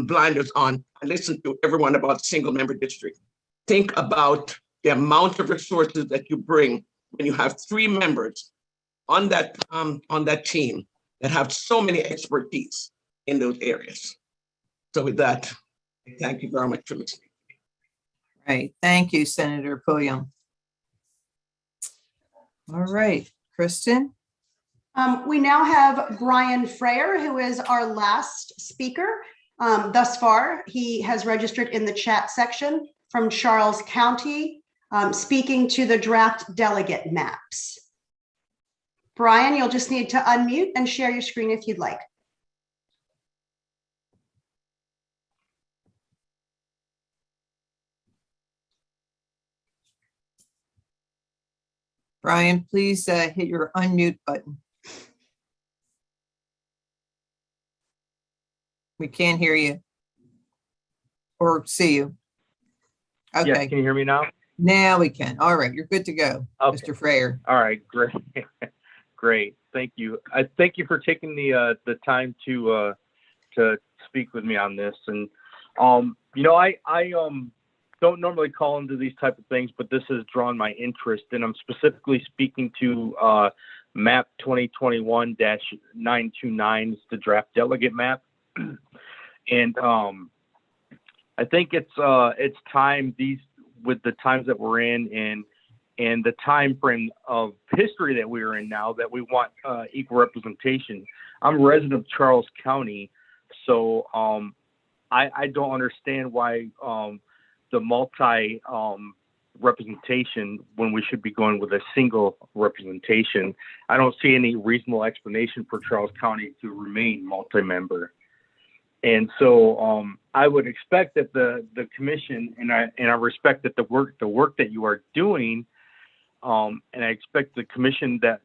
S21: blinders on and listen to everyone about single member district. Think about the amount of resources that you bring when you have 3 members on that team that have so many expertise in those areas. So with that, thank you very much for listening.
S1: Right. Thank you, Senator Pulliam. All right, Kristen.
S9: We now have Brian Freyr, who is our last speaker. Thus far, he has registered in the chat section from Charles County, speaking to the draft delegate maps. Brian, you'll just need to unmute and share your screen if you'd like.
S1: Brian, please hit your unmute button. We can't hear you or see you. Okay.
S22: Yes, can you hear me now?
S1: Now we can. All right, you're good to go,
S22: Okay.
S1: Mr. Freyr.
S22: All right, great. Great. Thank you. I thank you for taking the time to speak with me on this. And you know, I don't normally call into these type of things, but this has drawn my interest, and I'm specifically speaking to map 2021-929, the draft delegate map. And I think it's time, with the times that we're in and the time frame of history that we're in now, that we want equal representation. I'm a resident of Charles County, so I don't understand why the multi representation when we should be going with a single representation. I don't see any reasonable explanation for Charles County to remain multi-member. And so I would expect that the commission, and I respect that the work that you are doing, and I expect the commission that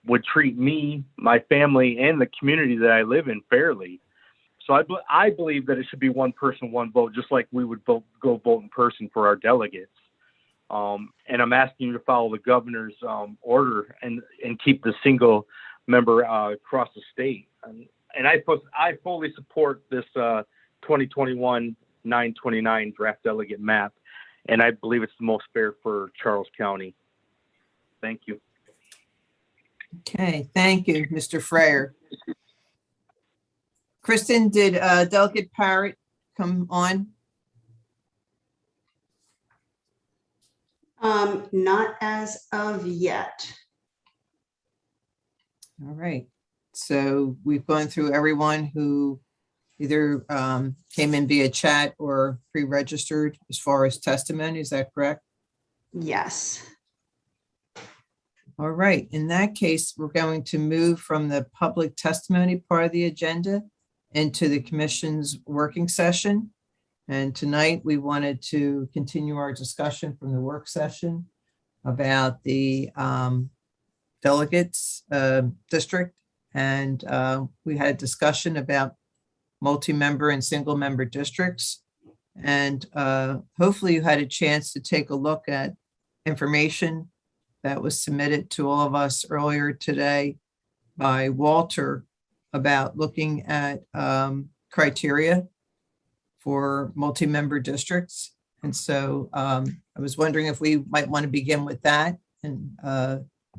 S22: would treat me, my family, and the community that I live in fairly. So I believe that it should be one person, one vote, just like we would go vote in person for our delegates. And I'm asking you to follow the governor's order and keep the single member across the state. And I fully support this 2021-929 draft delegate map, and I believe it's the most fair for Charles County. Thank you.
S1: Okay, thank you, Mr. Freyr. Kristen, did Delegate Parrott come on?
S9: Not as of yet.
S1: All right, so we've gone through everyone who either came in via chat or pre-registered as far as testimony, is that correct?
S9: Yes.
S1: All right, in that case, we're going to move from the public testimony part of the agenda into the commission's working session. And tonight we wanted to continue our discussion from the work session about the delegates district. And we had a discussion about multi-member and single member districts. And hopefully you had a chance to take a look at information that was submitted to all of us earlier today by Walter about looking at criteria for multi-member districts. And so I was wondering if we might want to begin with that and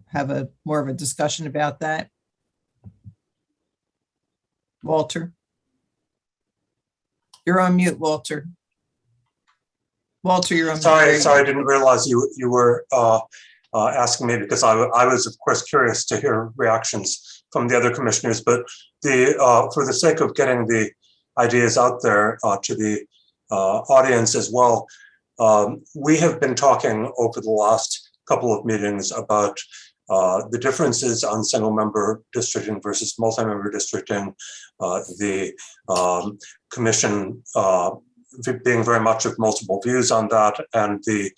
S1: have more of a discussion about that. Walter. You're on mute, Walter. Walter, you're on mute.
S2: Sorry, I didn't realize you were asking me, because I was, of course, curious to hear reactions from the other commissioners. But for the sake of getting the ideas out there to the audience as well, we have been talking over the last couple of meetings about the differences on single member districting versus multi-member districting, the commission being very much of multiple views on that, and the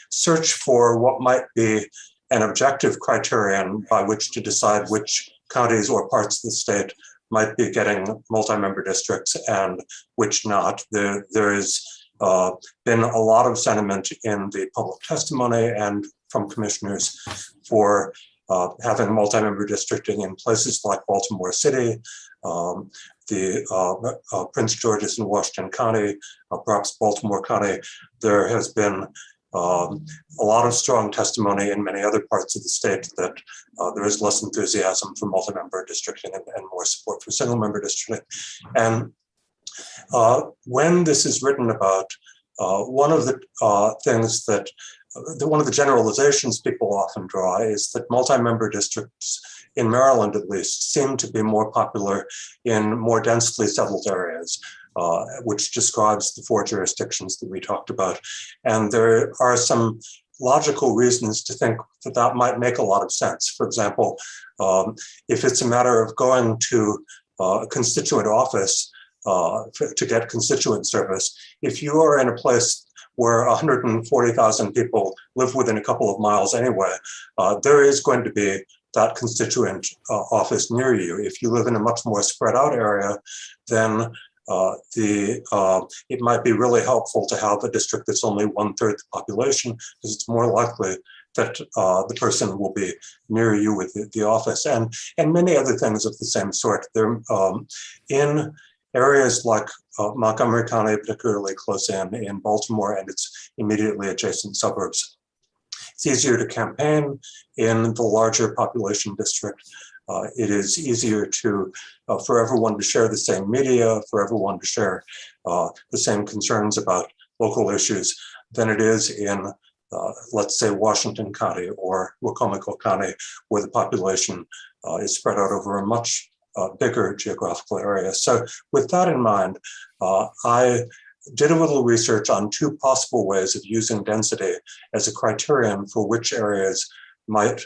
S2: search for what might be an objective criterion by which to decide which counties or parts of the state might be getting multi-member districts and which not. There has been a lot of sentiment in the public testimony and from commissioners for having multi-member districting in places like Baltimore City, the Prince George's and Washington County, perhaps Baltimore County. There has been a lot of strong testimony in many other parts of the state that there is less enthusiasm for multi-member districting and more support for single-member districting. And when this is written about, one of the things that one of the generalizations people often draw is that multi-member districts in Maryland, at least, seem to be more popular in more densely settled areas, which describes the 4 jurisdictions that we talked about. And there are some logical reasons to think that that might make a lot of sense. For example, if it's a matter of going to a constituent office to get constituent service, if you are in a place where 140,000 people live within a couple of miles anyway, there is going to be that constituent office near you. If you live in a much more spread out area, then it might be really helpful to have a district that's only 1/3 the population, because it's more likely that the person will be near you with the office, and many other things of the same sort. There, in areas like Montgomery County, particularly close in Baltimore and its immediately adjacent suburbs, it's easier to campaign in the larger population district. It is easier to for everyone to share the same media, for everyone to share the same concerns about local issues than it is in, let's say, Washington County or Wacomico County, where the population is spread out over a much bigger geographical area. So with that in mind, I did a little research on 2 possible ways of using density as a criterion for which areas might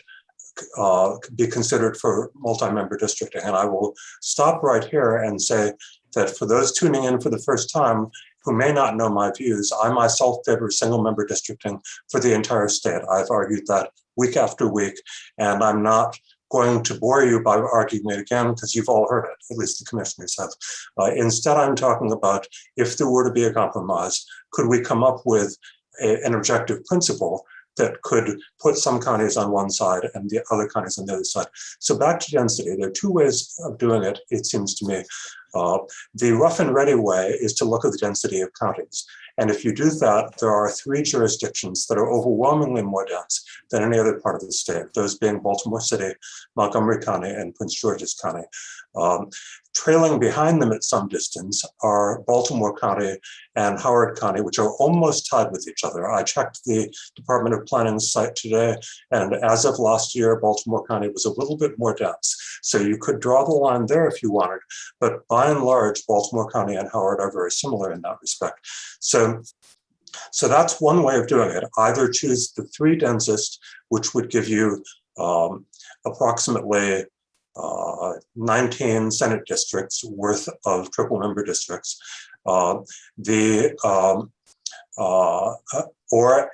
S2: be considered for multi-member districting. And I will stop right here and say that for those tuning in for the first time who may not know my views, I myself favor single-member districting for the entire state. I've argued that week after week. And I'm not going to bore you by arguing it again because you've all heard it, at least the commissioners have. Instead, I'm talking about if there were to be a compromise, could we come up with an objective principle that could put some counties on one side and the other counties on the other side. So back to density, there are two ways of doing it, it seems to me. The rough and ready way is to look at the density of counties. And if you do that, there are 3 jurisdictions that are overwhelmingly more dense than any other part of the state, those being Baltimore City, Montgomery County, and Prince George's County. Trailing behind them at some distance are Baltimore County and Howard County, which are almost tied with each other. I checked the Department of Planning's site today, and as of last year, Baltimore County was a little bit more dense. So you could draw the line there if you wanted, but by and large, Baltimore County and Howard are very similar in that respect. So that's one way of doing it. Either choose the 3 densest, which would give you approximately 19 Senate districts worth of triple member districts, or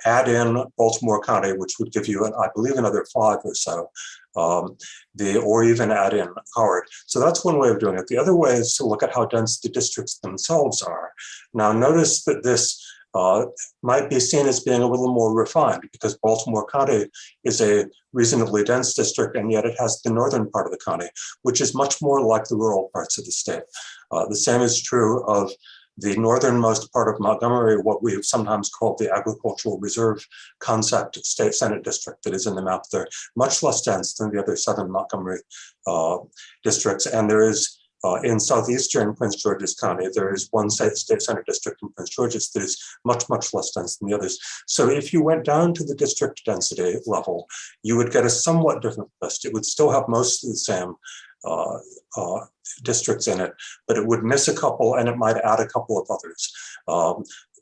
S2: add in Baltimore County, which would give you, I believe, another 5 or so, or even add in Howard. So that's one way of doing it. The other way is to look at how dense the districts themselves are. Now, notice that this might be seen as being a little more refined because Baltimore County is a reasonably dense district, and yet it has the northern part of the county, which is much more like the rural parts of the state. The same is true of the northernmost part of Montgomery, what we have sometimes called the agricultural reserve concept state Senate district that is in the map there, much less dense than the other southern Montgomery districts. And there is in southeastern Prince George's County, there is one state Senate district in Prince George's that is much, much less dense than the others. So if you went down to the district density level, you would get a somewhat different list. It would still have most of the same districts in it, but it would miss a couple and it might add a couple of others.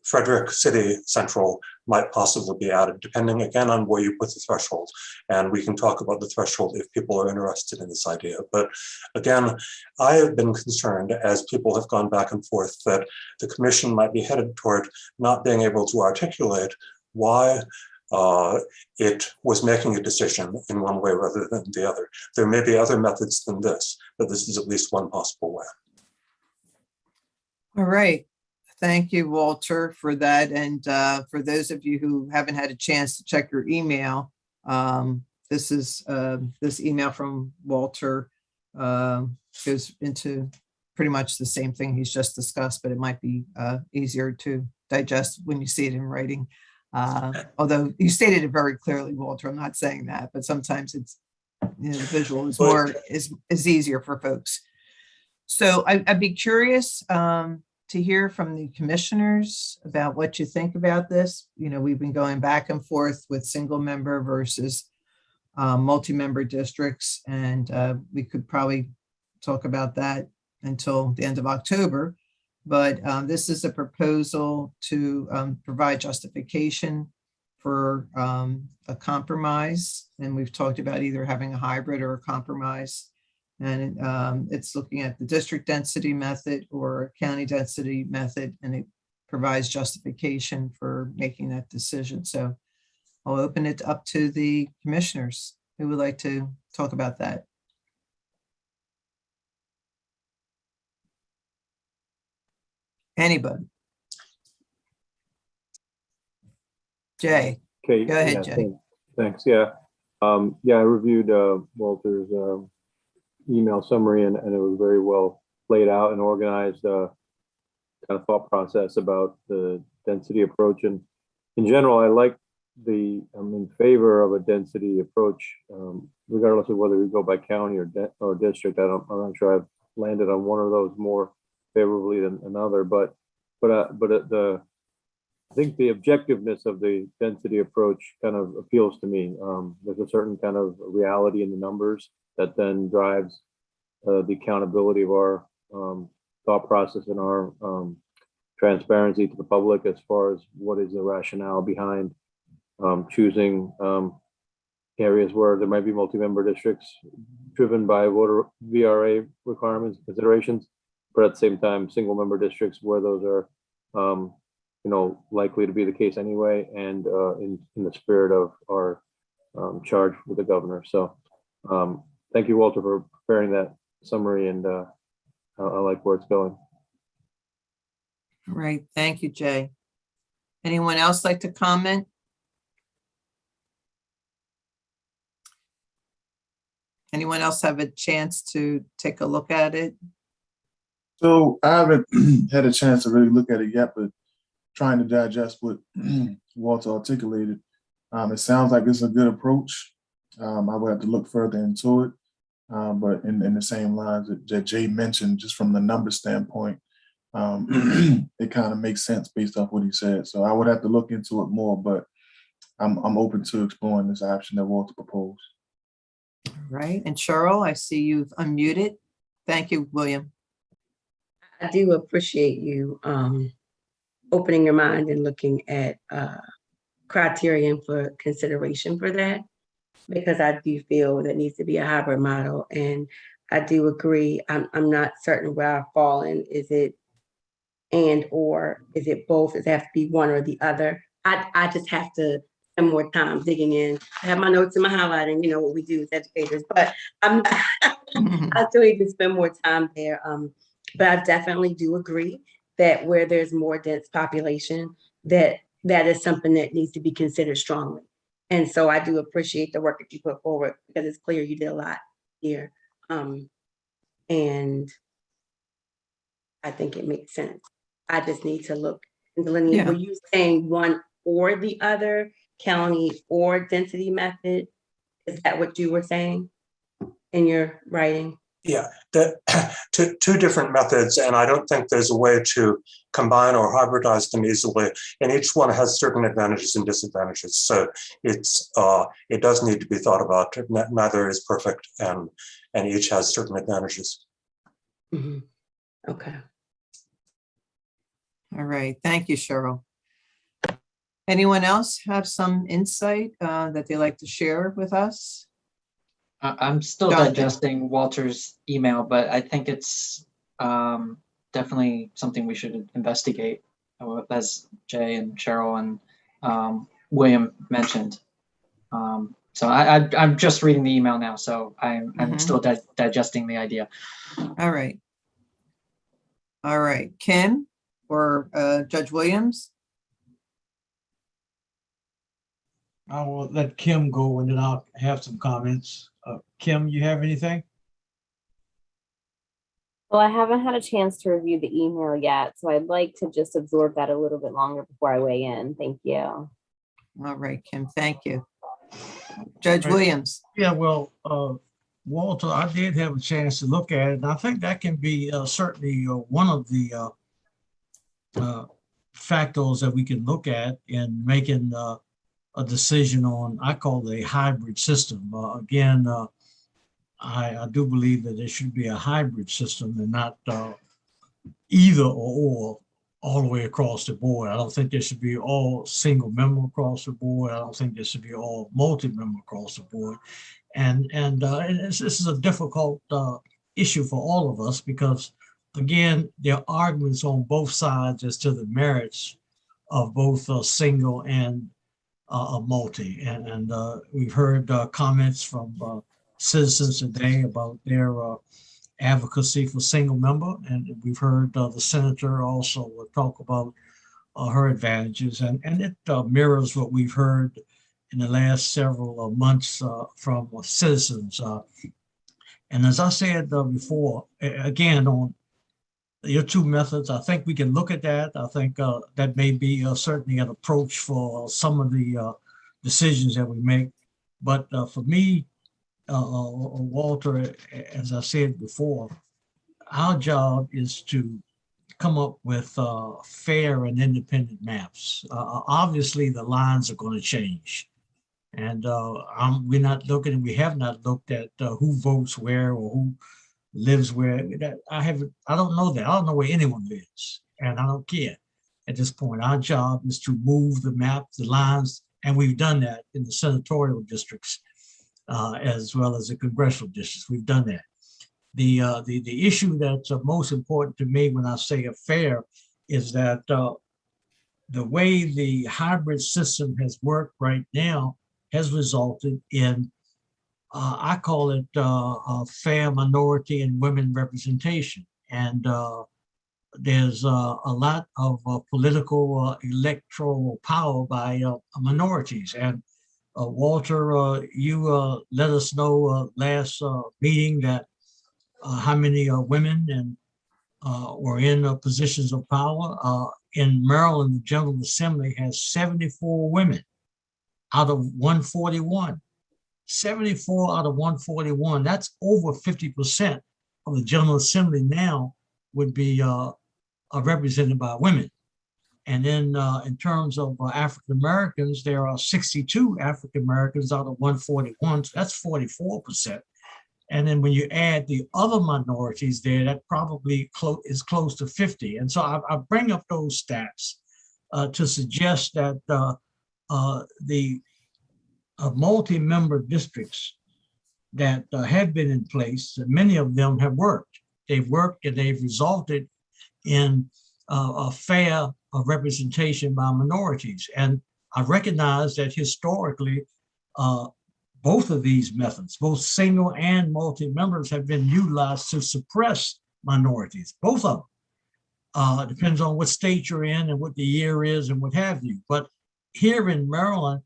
S2: Frederick City Central might possibly be added, depending again on where you put the threshold. And we can talk about the threshold if people are interested in this idea. But again, I have been concerned as people have gone back and forth that the commission might be headed toward not being able to articulate why it was making a decision in one way rather than the other. There may be other methods than this, but this is at least one possible way.
S1: All right. Thank you, Walter, for that. And for those of you who haven't had a chance to check your email, this email from Walter goes into pretty much the same thing he's just discussed, but it might be easier to digest when you see it in writing. Although you stated it very clearly, Walter, I'm not saying that, but sometimes it's, the visual is more is easier for folks. So I'd be curious to hear from the commissioners about what you think about this. We've been going back and forth with single member versus multi-member districts, and we could probably talk about that until the end of October. But this is a proposal to provide justification for a compromise. And we've talked about either having a hybrid or a compromise. And it's looking at the district density method or county density method, and it provides justification for making that decision. So I'll open it up to the commissioners who would like to talk about that. Anybody? Jay.
S4: Okay.
S1: Go ahead, Jay.
S4: Thanks. Yeah. I reviewed Walter's email summary, and it was very well laid out and organized kind of thought process about the density approach. And in general, I'm in favor of a density approach, regardless of whether we go by county or district. I'm not sure I've landed on one of those more favorably than another, but I think the objectiveness of the density approach kind of appeals to me. There's a certain kind of reality in the numbers that then drives the accountability of our thought process and our transparency to the public as far as what is the rationale behind choosing areas where there might be multi-member districts driven by voter VRA requirements, considerations, but at the same time, single member districts where those are likely to be the case anyway, and in the spirit of our charged with the governor. So thank you, Walter, for preparing that summary, and I like where it's going.
S1: All right, thank you, Jay. Anyone else like to comment? Anyone else have a chance to take a look at it?
S8: So I haven't had a chance to really look at it yet, but trying to digest what Walter articulated. It sounds like it's a good approach. I would have to look further into it. But in the same lines that Jay mentioned, just from the number standpoint, it kind of makes sense based off what he said. So I would have to look into it more, but I'm open to exploring this option that Walter proposed.
S1: All right, and Cheryl, I see you've unmuted. Thank you, William.
S5: I do appreciate you opening your mind and looking at criterion for consideration for that, because I do feel that needs to be a hybrid model. And I do agree. I'm not certain where I fall in. Is it and or is it both? Does it have to be one or the other? I just have to spend more time digging in. I have my notes and my highlighting, you know what we do as educators, but I still need to spend more time there. But I definitely do agree that where there's more dense population, that is something that needs to be considered strongly. And so I do appreciate the work that you put forward, because it's clear you did a lot here. And I think it makes sense. I just need to look and delineate.
S1: Yeah.
S5: Were you saying one or the other, county or density method? Is that what you were saying in your writing?
S2: Yeah, two different methods, and I don't think there's a way to combine or hybridize them easily. And each one has certain advantages and disadvantages. So it does need to be thought about. Neither is perfect, and each has certain advantages.
S5: Mm-hmm. Okay.
S1: All right, thank you, Cheryl. Anyone else have some insight that they'd like to share with us?
S6: I'm still digesting Walter's email, but I think it's definitely something we should investigate, as Jay and Cheryl and William mentioned. So I'm just reading the email now, so I'm still digesting the idea.
S1: All right. All right, Kim or Judge Williams?
S3: I will let Kim go and then I'll have some comments. Kim, you have anything?
S7: Well, I haven't had a chance to review the email yet, so I'd like to just absorb that a little bit longer before I weigh in. Thank you.
S1: All right, Kim, thank you. Judge Williams.
S3: Yeah, well, Walter, I did have a chance to look at it, and I think that can be certainly one of the factors that we can look at in making a decision on, I call it a hybrid system. Again, I do believe that there should be a hybrid system and not either or all the way across the board. I don't think there should be all single member across the board. I don't think there should be all multi-member across the board. And this is a difficult issue for all of us, because again, there are arguments on both sides as to the merits of both a single and a multi. And we've heard comments from citizens today about their advocacy for single member. And we've heard the senator also talk about her advantages. And it mirrors what we've heard in the last several months from citizens. And as I said before, again, on your two methods, I think we can look at that. I think that may be certainly an approach for some of the decisions that we make. But for me, Walter, as I said before, our job is to come up with fair and independent maps. Obviously, the lines are going to change. And we're not looking, we have not looked at who votes where or who lives where. I don't know that. I don't know where anyone lives, and I don't care at this point. Our job is to move the map, the lines, and we've done that in the senatorial districts as well as the congressional districts. We've done that. The issue that's most important to me when I say fair is that the way the hybrid system has worked right now has resulted in, I call it a fair minority and women representation. And there's a lot of political electoral power by minorities. And Walter, you let us know last meeting that how many women and were in positions of power. In Maryland, the General Assembly has 74 women out of 141. 74 out of 141. That's over 50% of the General Assembly now would be represented by women. And then in terms of African Americans, there are 62 African Americans out of 141. So that's 44%. And then when you add the other minorities there, that probably is close to 50. And so I bring up those stats to suggest that the multi-member districts that have been in place, many of them have worked. They've worked and they've resulted in a fair representation by minorities. And I recognize that historically, both of these methods, both single and multi-members, have been utilized to suppress minorities, both of them. Depends on what state you're in and what the year is and what have you. But here in Maryland,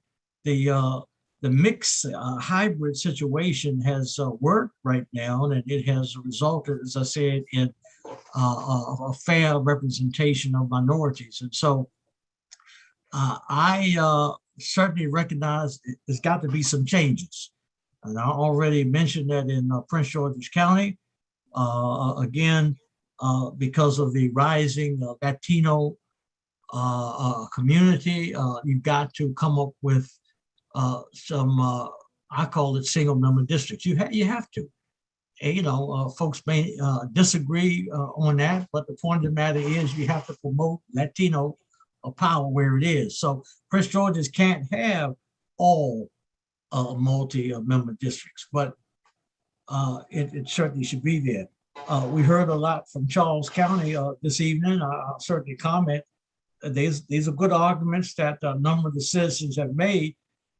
S3: the mixed hybrid situation has worked right now, and it has resulted, as I said, in a fair representation of minorities. And so I certainly recognize there's got to be some changes. And I already mentioned that in Prince George's County, again, because of the rising Latino community, you've got to come up with some, I call it single member districts. You have to. And, you know, folks may disagree on that, but the point of the matter is you have to promote Latino power where it is. So Prince George's can't have all multi-member districts, but it certainly should be there. We heard a lot from Charles County this evening. I'll certainly comment. These are good arguments that a number of the citizens have made.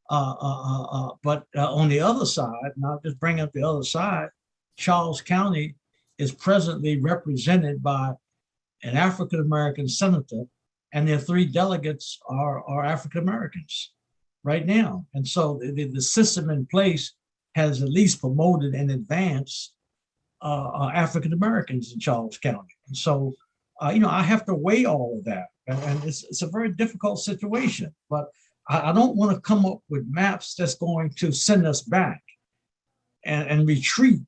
S3: But on the other side, and I'll just bring up the other side, Charles County is presently represented by an African-American senator, and their 3 delegates are African-Americans right now. And so the system in place has at least promoted and advanced African-Americans in Charles County. And so, you know, I have to weigh all of that. And it's a very difficult situation, but I don't want to come up with maps that's going to send us back and retreat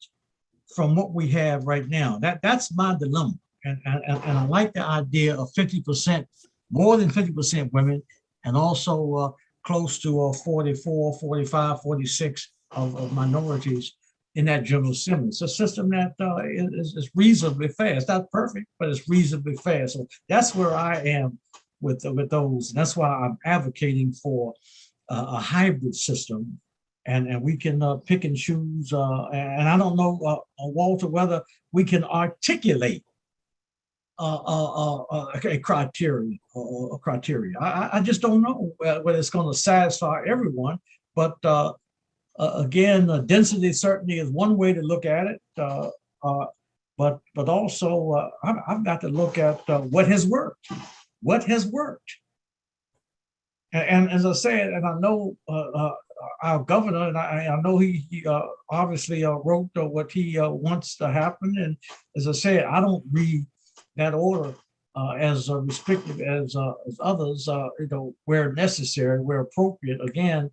S3: from what we have right now. That's my dilemma. And I like the idea of 50%, more than 50% women, and also close to 44, 45, 46 of minorities in that General Assembly. It's a system that is reasonably fair. It's not perfect, but it's reasonably fair. So that's where I am with those. And that's why I'm advocating for a hybrid system. And we can pick and choose. And I don't know, Walter, whether we can articulate a criteria. I just don't know whether it's going to satisfy everyone. But again, density certainly is one way to look at it. But also, I've got to look at what has worked. What has worked? And as I said, and I know our governor, and I know he obviously wrote what he wants to happen. And as I said, I don't read that order as restrictive as others, you know, where necessary, where appropriate. Again,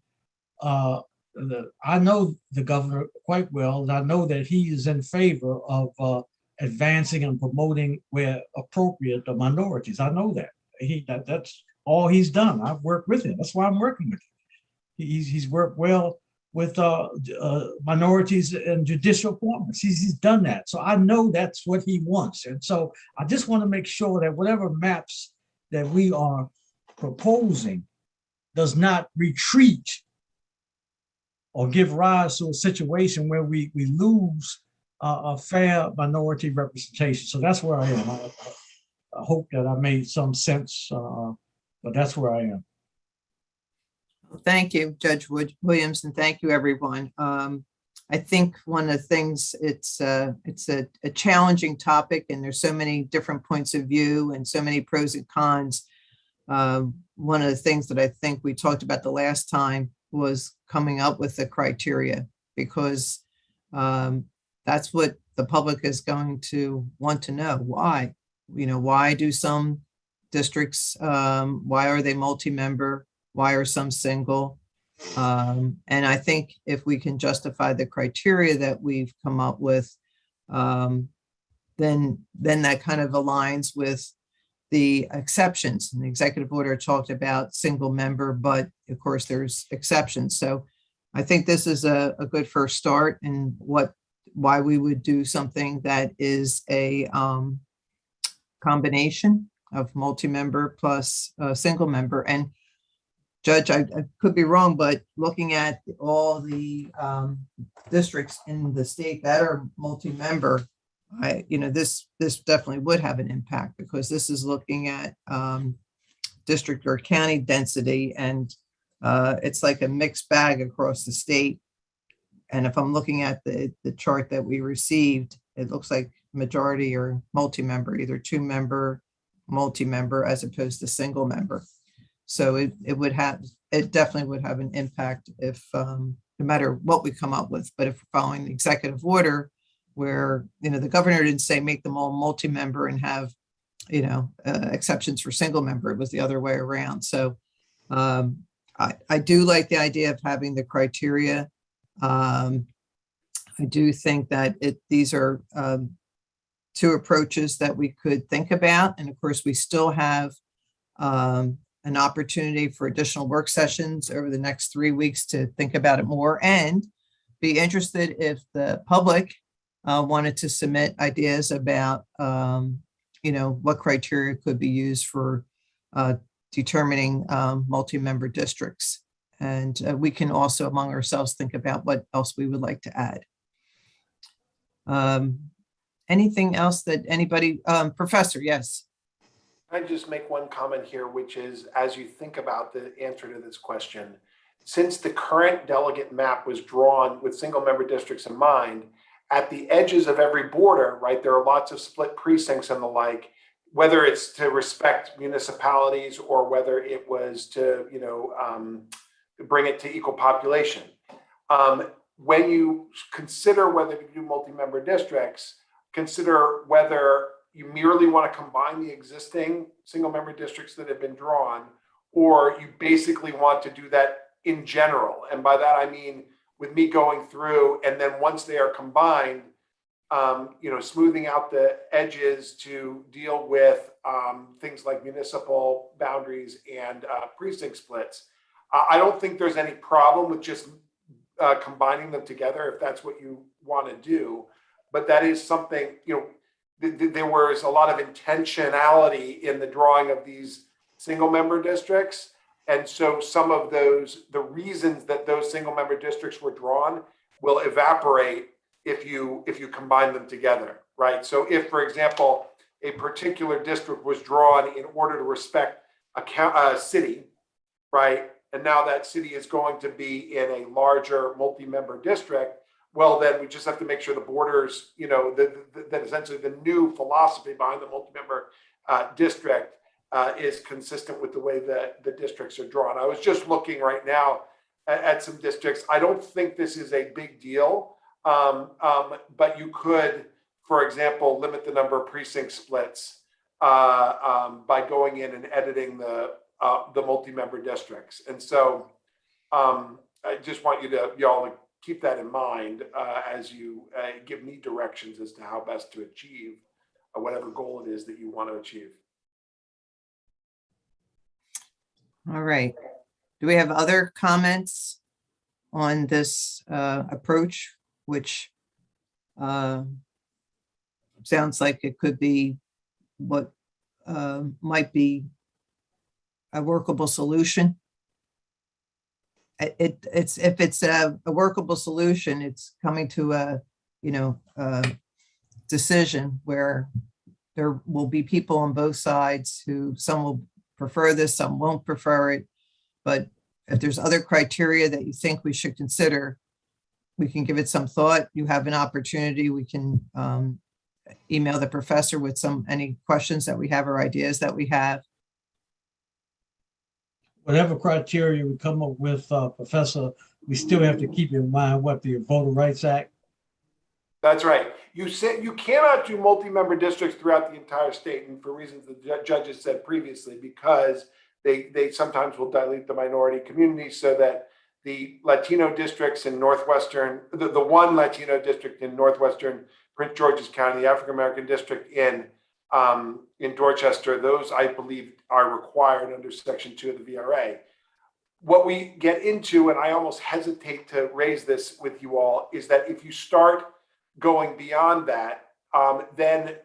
S3: I know the governor quite well, and I know that he is in favor of advancing and promoting where appropriate the minorities. I know that. That's all he's done. I've worked with him. That's why I'm working with him. He's worked well with minorities and judicial appointments. He's done that. So I know that's what he wants. And so I just want to make sure that whatever maps that we are proposing does not retreat or give rise to a situation where we lose a fair minority representation. So that's where I am. I hope that I made some sense, but that's where I am.
S1: Thank you, Judge Williams, and thank you, everyone. I think one of the things, it's a challenging topic, and there's so many different points of view and so many pros and cons. One of the things that I think we talked about the last time was coming up with the criteria, because that's what the public is going to want to know. Why? Why do some districts, why are they multi-member? Why are some single? And I think if we can justify the criteria that we've come up with, then that kind of aligns with the exceptions. And the executive order talked about single member, but of course there's exceptions. So I think this is a good first start in why we would do something that is a combination of multi-member plus single member. And Judge, I could be wrong, but looking at all the districts in the state that are multi-member, this definitely would have an impact, because this is looking at district or county density, and it's like a mixed bag across the state. And if I'm looking at the chart that we received, it looks like majority are multi-member, either two-member, multi-member, as opposed to single member. So it definitely would have an impact if, no matter what we come up with. But if we're following the executive order, where, the governor didn't say make them all multi-member and have, exceptions for single member, it was the other way around. So I do like the idea of having the criteria. I do think that these are two approaches that we could think about. And of course, we still have an opportunity for additional work sessions over the next 3 weeks to think about it more, and be interested if the public wanted to submit ideas about, what criteria could be used for determining multi-member districts. And we can also among ourselves think about what else we would like to add. Anything else that anybody, Professor, yes.
S10: I'd just make one comment here, which is, as you think about the answer to this question, since the current delegate map was drawn with single member districts in mind, at the edges of every border, right, there are lots of split precincts and the like, whether it's to respect municipalities or whether it was to, bring it to equal population. When you consider whether to do multi-member districts, consider whether you merely want to combine the existing single member districts that have been drawn, or you basically want to do that in general. And by that, I mean, with me going through, and then once they are combined, smoothing out the edges to deal with things like municipal boundaries and precinct splits. I don't think there's any problem with just combining them together if that's what you want to do. But that is something, there was a lot of intentionality in the drawing of these single member districts. And so some of the reasons that those single member districts were drawn will evaporate if you combine them together, right? So if, for example, a particular district was drawn in order to respect a city, right? And now that city is going to be in a larger multi-member district, well, then we just have to make sure the borders, that essentially the new philosophy behind the multi-member district is consistent with the way that the districts are drawn. I was just looking right now at some districts. I don't think this is a big deal, but you could, for example, limit the number of precinct splits by going in and editing the multi-member districts. And so I just want y'all to keep that in mind as you give me directions as to how best to achieve whatever goal it is that you want to achieve.
S1: All right. Do we have other comments on this approach, which sounds like it could be what might be a workable solution? If it's a workable solution, it's coming to a decision where there will be people on both sides who some will prefer this, some won't prefer it. But if there's other criteria that you think we should consider, we can give it some thought. You have an opportunity. We can email the professor with any questions that we have or ideas that we have.
S3: Whatever criteria we come up with, Professor, we still have to keep in mind what the Voter Rights Act.
S10: That's right. You said you cannot do multi-member districts throughout the entire state, and for reasons the judges said previously, because they sometimes will dilute the minority community, so that the Latino districts in northwestern, the one Latino district in northwestern Prince George's County, the African American district in Dorchester, those I believe are required under Section 2 of the VRA. What we get into, and I almost hesitate to raise this with you all, is that if you start going beyond that, then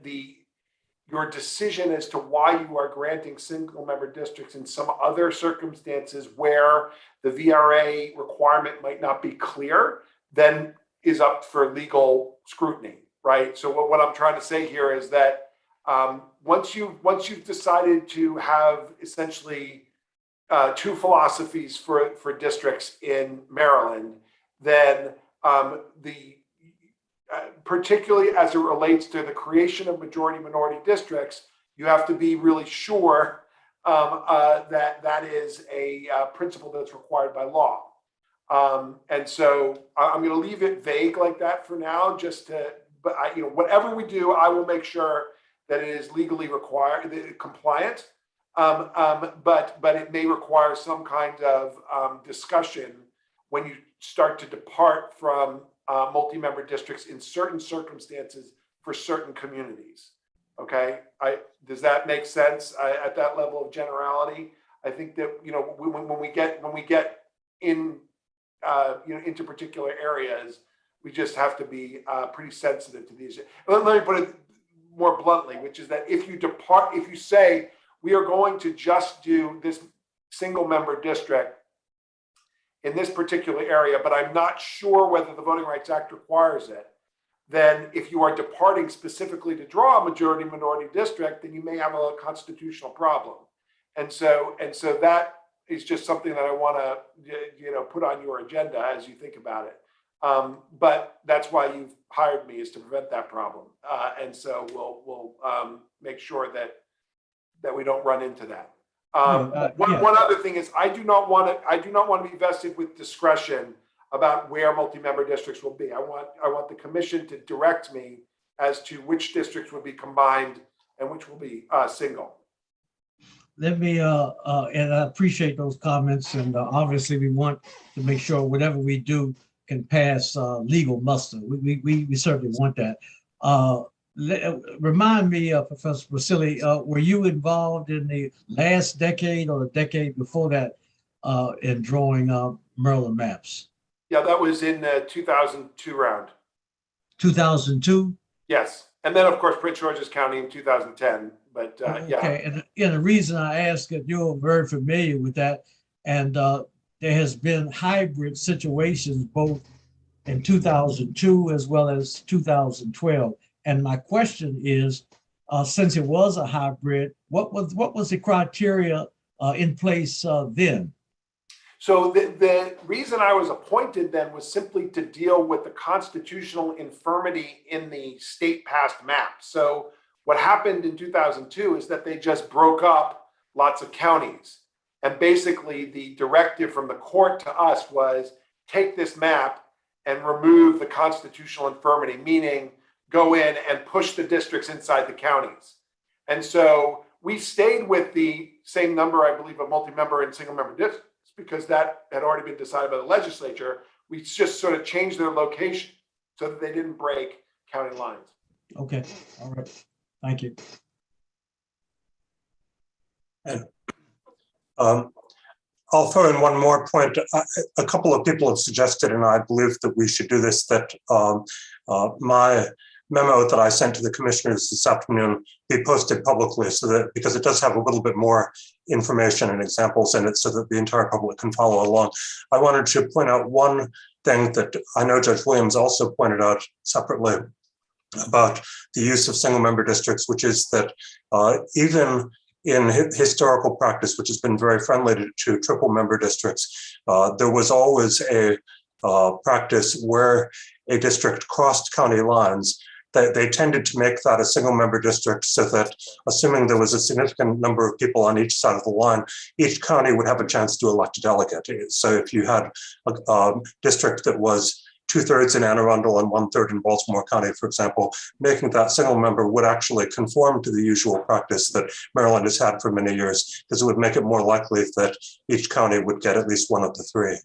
S10: your decision as to why you are granting single member districts in some other circumstances where the VRA requirement might not be clear, then is up for legal scrutiny, right? So what I'm trying to say here is that once you've decided to have essentially two philosophies for districts in Maryland, then particularly as it relates to the creation of majority-minority districts, you have to be really sure that is a principle that's required by law. And so I'm going to leave it vague like that for now, but whatever we do, I will make sure that it is legally compliant. But it may require some kind of discussion when you start to depart from multi-member districts in certain circumstances for certain communities. Okay, does that make sense at that level of generality? I think that when we get in into particular areas, we just have to be pretty sensitive to these. Let me put it more bluntly, which is that if you say we are going to just do this single member district in this particular area, but I'm not sure whether the Voting Rights Act requires it, then if you are departing specifically to draw a majority minority district, then you may have a constitutional problem. And so that is just something that I want to put on your agenda as you think about it. But that's why you've hired me, is to prevent that problem. And so we'll make sure that we don't run into that. One other thing is I do not want to be vested with discretion about where multi-member districts will be. I want the commission to direct me as to which districts will be combined and which will be single.
S3: Let me, and I appreciate those comments, and obviously we want to make sure whatever we do can pass legal muster. We certainly want that. Remind me, Professor Basili, were you involved in the last decade or the decade before that in drawing Maryland maps?
S10: Yeah, that was in the 2002 round.
S3: 2002?
S10: Yes. And then, of course, Prince George's County in 2010. But yeah.
S3: Okay, and the reason I ask is you're very familiar with that, and there has been hybrid situations both in 2002 as well as 2012. And my question is, since it was a hybrid, what was the criteria in place then?
S10: So the reason I was appointed then was simply to deal with the constitutional infirmity in the state passed map. So what happened in 2002 is that they just broke up lots of counties. And basically the directive from the court to us was take this map and remove the constitutional infirmity, meaning go in and push the districts inside the counties. And so we stayed with the same number, I believe, of multi-member and single member districts because that had already been decided by the legislature. We just sort of changed their location so that they didn't break county lines.
S3: Okay, all right, thank you.
S2: And I'll throw in one more point. A couple of people have suggested, and I believe that we should do this, that my memo that I sent to the commissioners this afternoon be posted publicly, so that, because it does have a little bit more information and examples in it so that the entire public can follow along. I wanted to point out one thing that I know Judge Williams also pointed out separately about the use of single member districts, which is that even in historical practice, which has been very friendly to triple member districts, there was always a practice where a district crossed county lines. They tended to make that a single member district so that, assuming there was a significant number of people on each side of the line, each county would have a chance to elect a delegate. So if you had a district that was 2/3 in Anne Arundel and 1/3 in Baltimore County, for example, making that single member would actually conform to the usual practice that Maryland has had for many years, because it would make it more likely that each county would get at least one of the three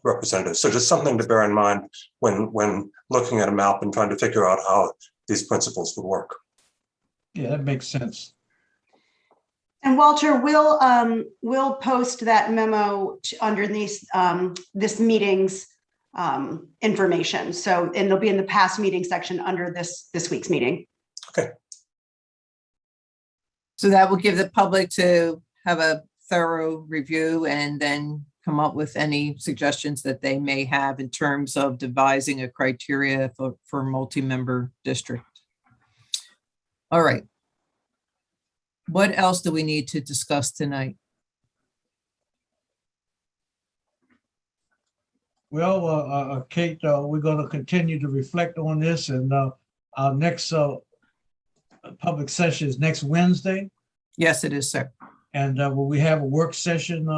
S2: representatives. So just something to bear in mind when looking at a map and trying to figure out how these principles would work.
S3: Yeah, that makes sense.
S9: And Walter, we'll post that memo underneath this meeting's information. So, and it'll be in the past meeting section under this week's meeting.
S2: Okay.
S1: So that will give the public to have a thorough review and then come up with any suggestions that they may have in terms of devising a criteria for multi-member district. All right. What else do we need to discuss tonight?
S3: Well, Kate, we're going to continue to reflect on this, and our next public session is next Wednesday.
S1: Yes, it is, sir.
S3: And will we have a work session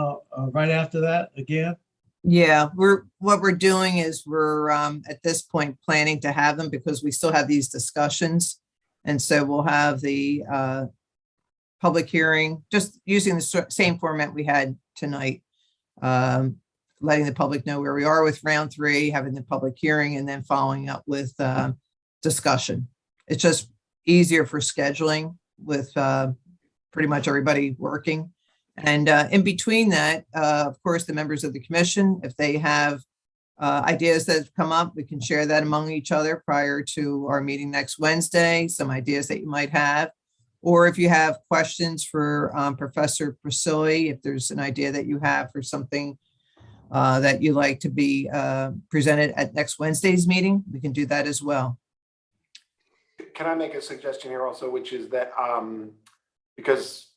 S3: right after that again?
S1: Yeah, what we're doing is we're at this point planning to have them because we still have these discussions. And so we'll have the public hearing, just using the same format we had tonight, letting the public know where we are with round 3, having the public hearing, and then following up with discussion. It's just easier for scheduling with pretty much everybody working. And in between that, of course, the members of the commission, if they have ideas that have come up, we can share that among each other prior to our meeting next Wednesday, some ideas that you might have. Or if you have questions for Professor Priscilli, if there's an idea that you have for something that you like to be presented at next Wednesday's meeting, we can do that as well.
S10: Can I make a suggestion here also, which is that because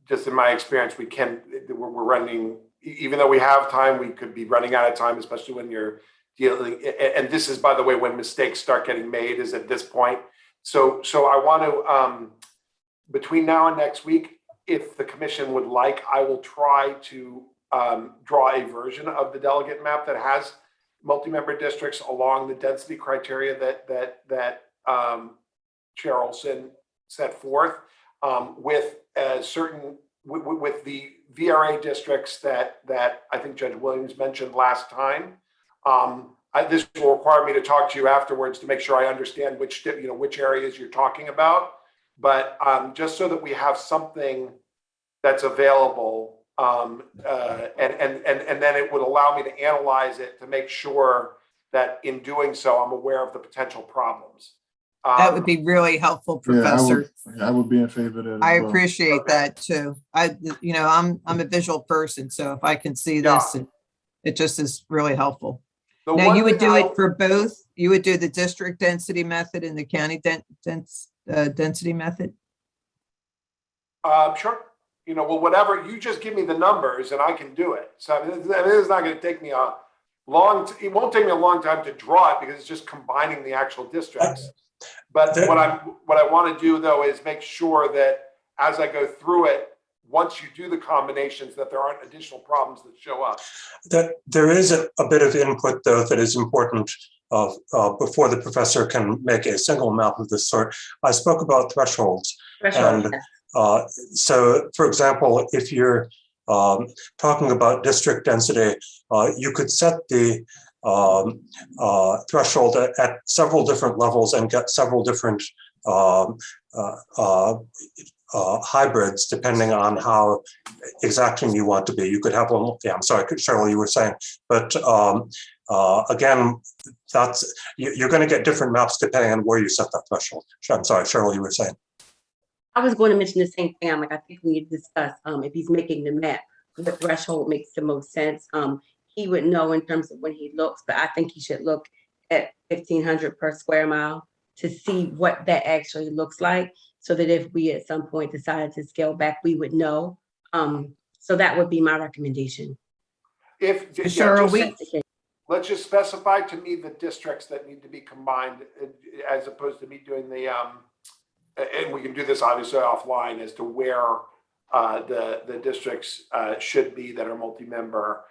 S10: just in my experience, we're running, even though we have time, we could be running out of time, especially when you're dealing, and this is, by the way, when mistakes start getting made is at this point. So I want to, between now and next week, if the commission would like, I will try to draw a version of the delegate map that has multi-member districts along the density criteria that Cheryl set forth, with with the VRA districts that I think Judge Williams mentioned last time. This will require me to talk to you afterwards to make sure I understand which areas you're talking about. But just so that we have something that's available, and then it would allow me to analyze it to make sure that in doing so, I'm aware of the potential problems.
S1: That would be really helpful, Professor.
S8: Yeah, I would be in favor of that.
S1: I appreciate that too. I'm a visual person, so if I can see this, it just is really helpful. Now, you would do it for both? You would do the district density method and the county density method?
S10: Sure. Well, whatever, you just give me the numbers and I can do it. So I mean, it's not going to take me it won't take me a long time to draw it because it's just combining the actual districts. But what I want to do though is make sure that as I go through it, once you do the combinations, that there aren't additional problems that show up.
S2: That there is a bit of input though that is important before the professor can make a single map of this sort. I spoke about thresholds. And so, for example, if you're talking about district density, you could set the threshold at several different levels and get several different hybrids depending on how exacting you want to be. You could have one, yeah, I'm sorry, Cheryl, you were saying, but again, you're going to get different maps depending on where you set that threshold. I'm sorry, Cheryl, you were saying.
S5: I was going to mention the same thing. I think we need to discuss if he's making the map, the threshold makes the most sense. He would know in terms of when he looks, but I think he should look at 1,500 per square mile to see what that actually looks like. so that if we at some point decided to scale back, we would know. So that would be my recommendation.
S10: If, let's just specify to me the districts that need to be combined as opposed to me doing the, and we can do this obviously offline as to where the districts should be that are multi-member,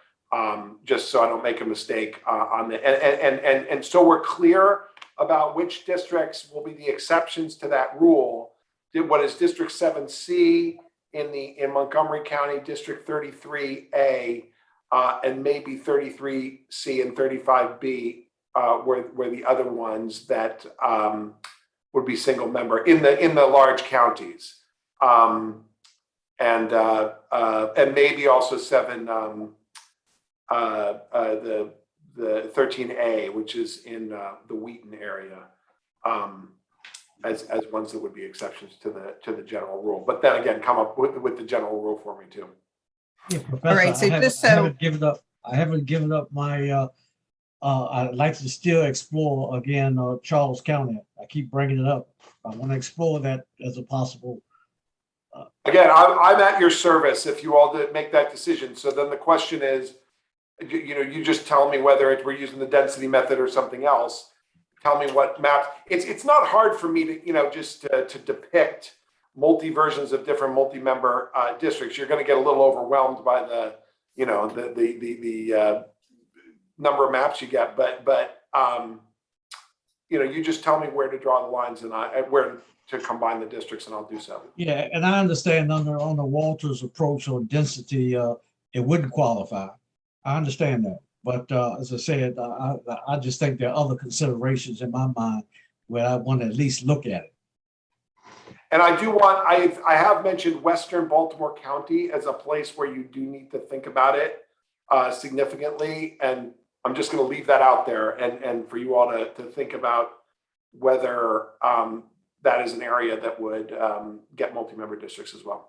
S10: just so I don't make a mistake on the, and so we're clear about which districts will be the exceptions to that rule. What is District 7C in Montgomery County, District 33A, and maybe 33C and 35B were the other ones that would be single member in the large counties, and maybe also the 13A, which is in the Wheaton area, as ones that would be exceptions to the general rule. But then again, come up with the general rule for me too.
S3: Yeah, Professor,
S1: All right, so
S3: I haven't given up my, I'd like to still explore again, Charles County. I keep bringing it up. I want to explore that as a possible.
S10: Again, I'm at your service if you all did make that decision. So then the question is, you just tell me whether we're using the density method or something else. Tell me what maps. It's not hard for me to, just to depict multi-versions of different multi-member districts. You're going to get a little overwhelmed by the, the number of maps you get, but you just tell me where to draw the lines and where to combine the districts, and I'll do so.
S3: Yeah, and I understand on the Walters approach on density, it wouldn't qualify. I understand that, but as I said, I just think there are other considerations in my mind where I want to at least look at it.
S10: And I do want, I have mentioned Western Baltimore County as a place where you do need to think about it significantly. And I'm just going to leave that out there and for you all to think about whether that is an area that would get multi-member districts as well.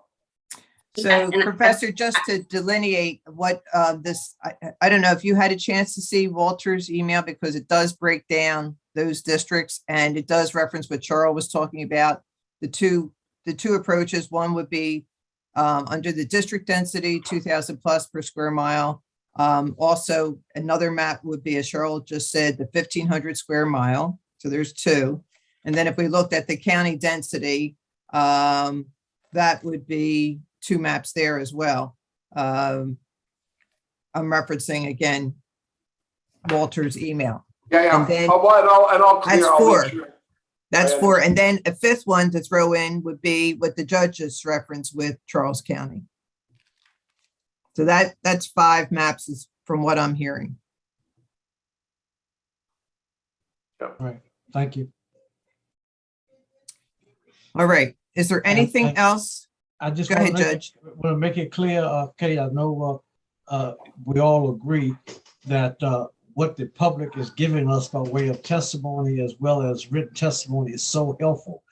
S1: So Professor, just to delineate what this, I don't know if you had a chance to see Walter's email, because it does break down those districts and it does reference what Charles was talking about. The two approaches, one would be under the district density, 2,000 plus per square mile. Also, another map would be, as Cheryl just said, the 1,500 square mile. So there's two. And then if we looked at the county density, that would be two maps there as well. I'm referencing again Walter's email.
S10: Yeah.
S1: And then,
S10: I'll clear.
S1: that's
S10: I'll
S1: four.
S10: make sure.
S1: That's four. And then a fifth one to throw in would be what the judge just referenced with Charles County. So that's 5 maps is from what I'm hearing.
S3: All right, thank you.
S1: All right. Is there anything else?
S3: I just
S1: Go ahead, Judge.
S3: Want to make it clear, Kate, I know we all agree that what the public is giving us by way of testimony as well as written testimony is so helpful.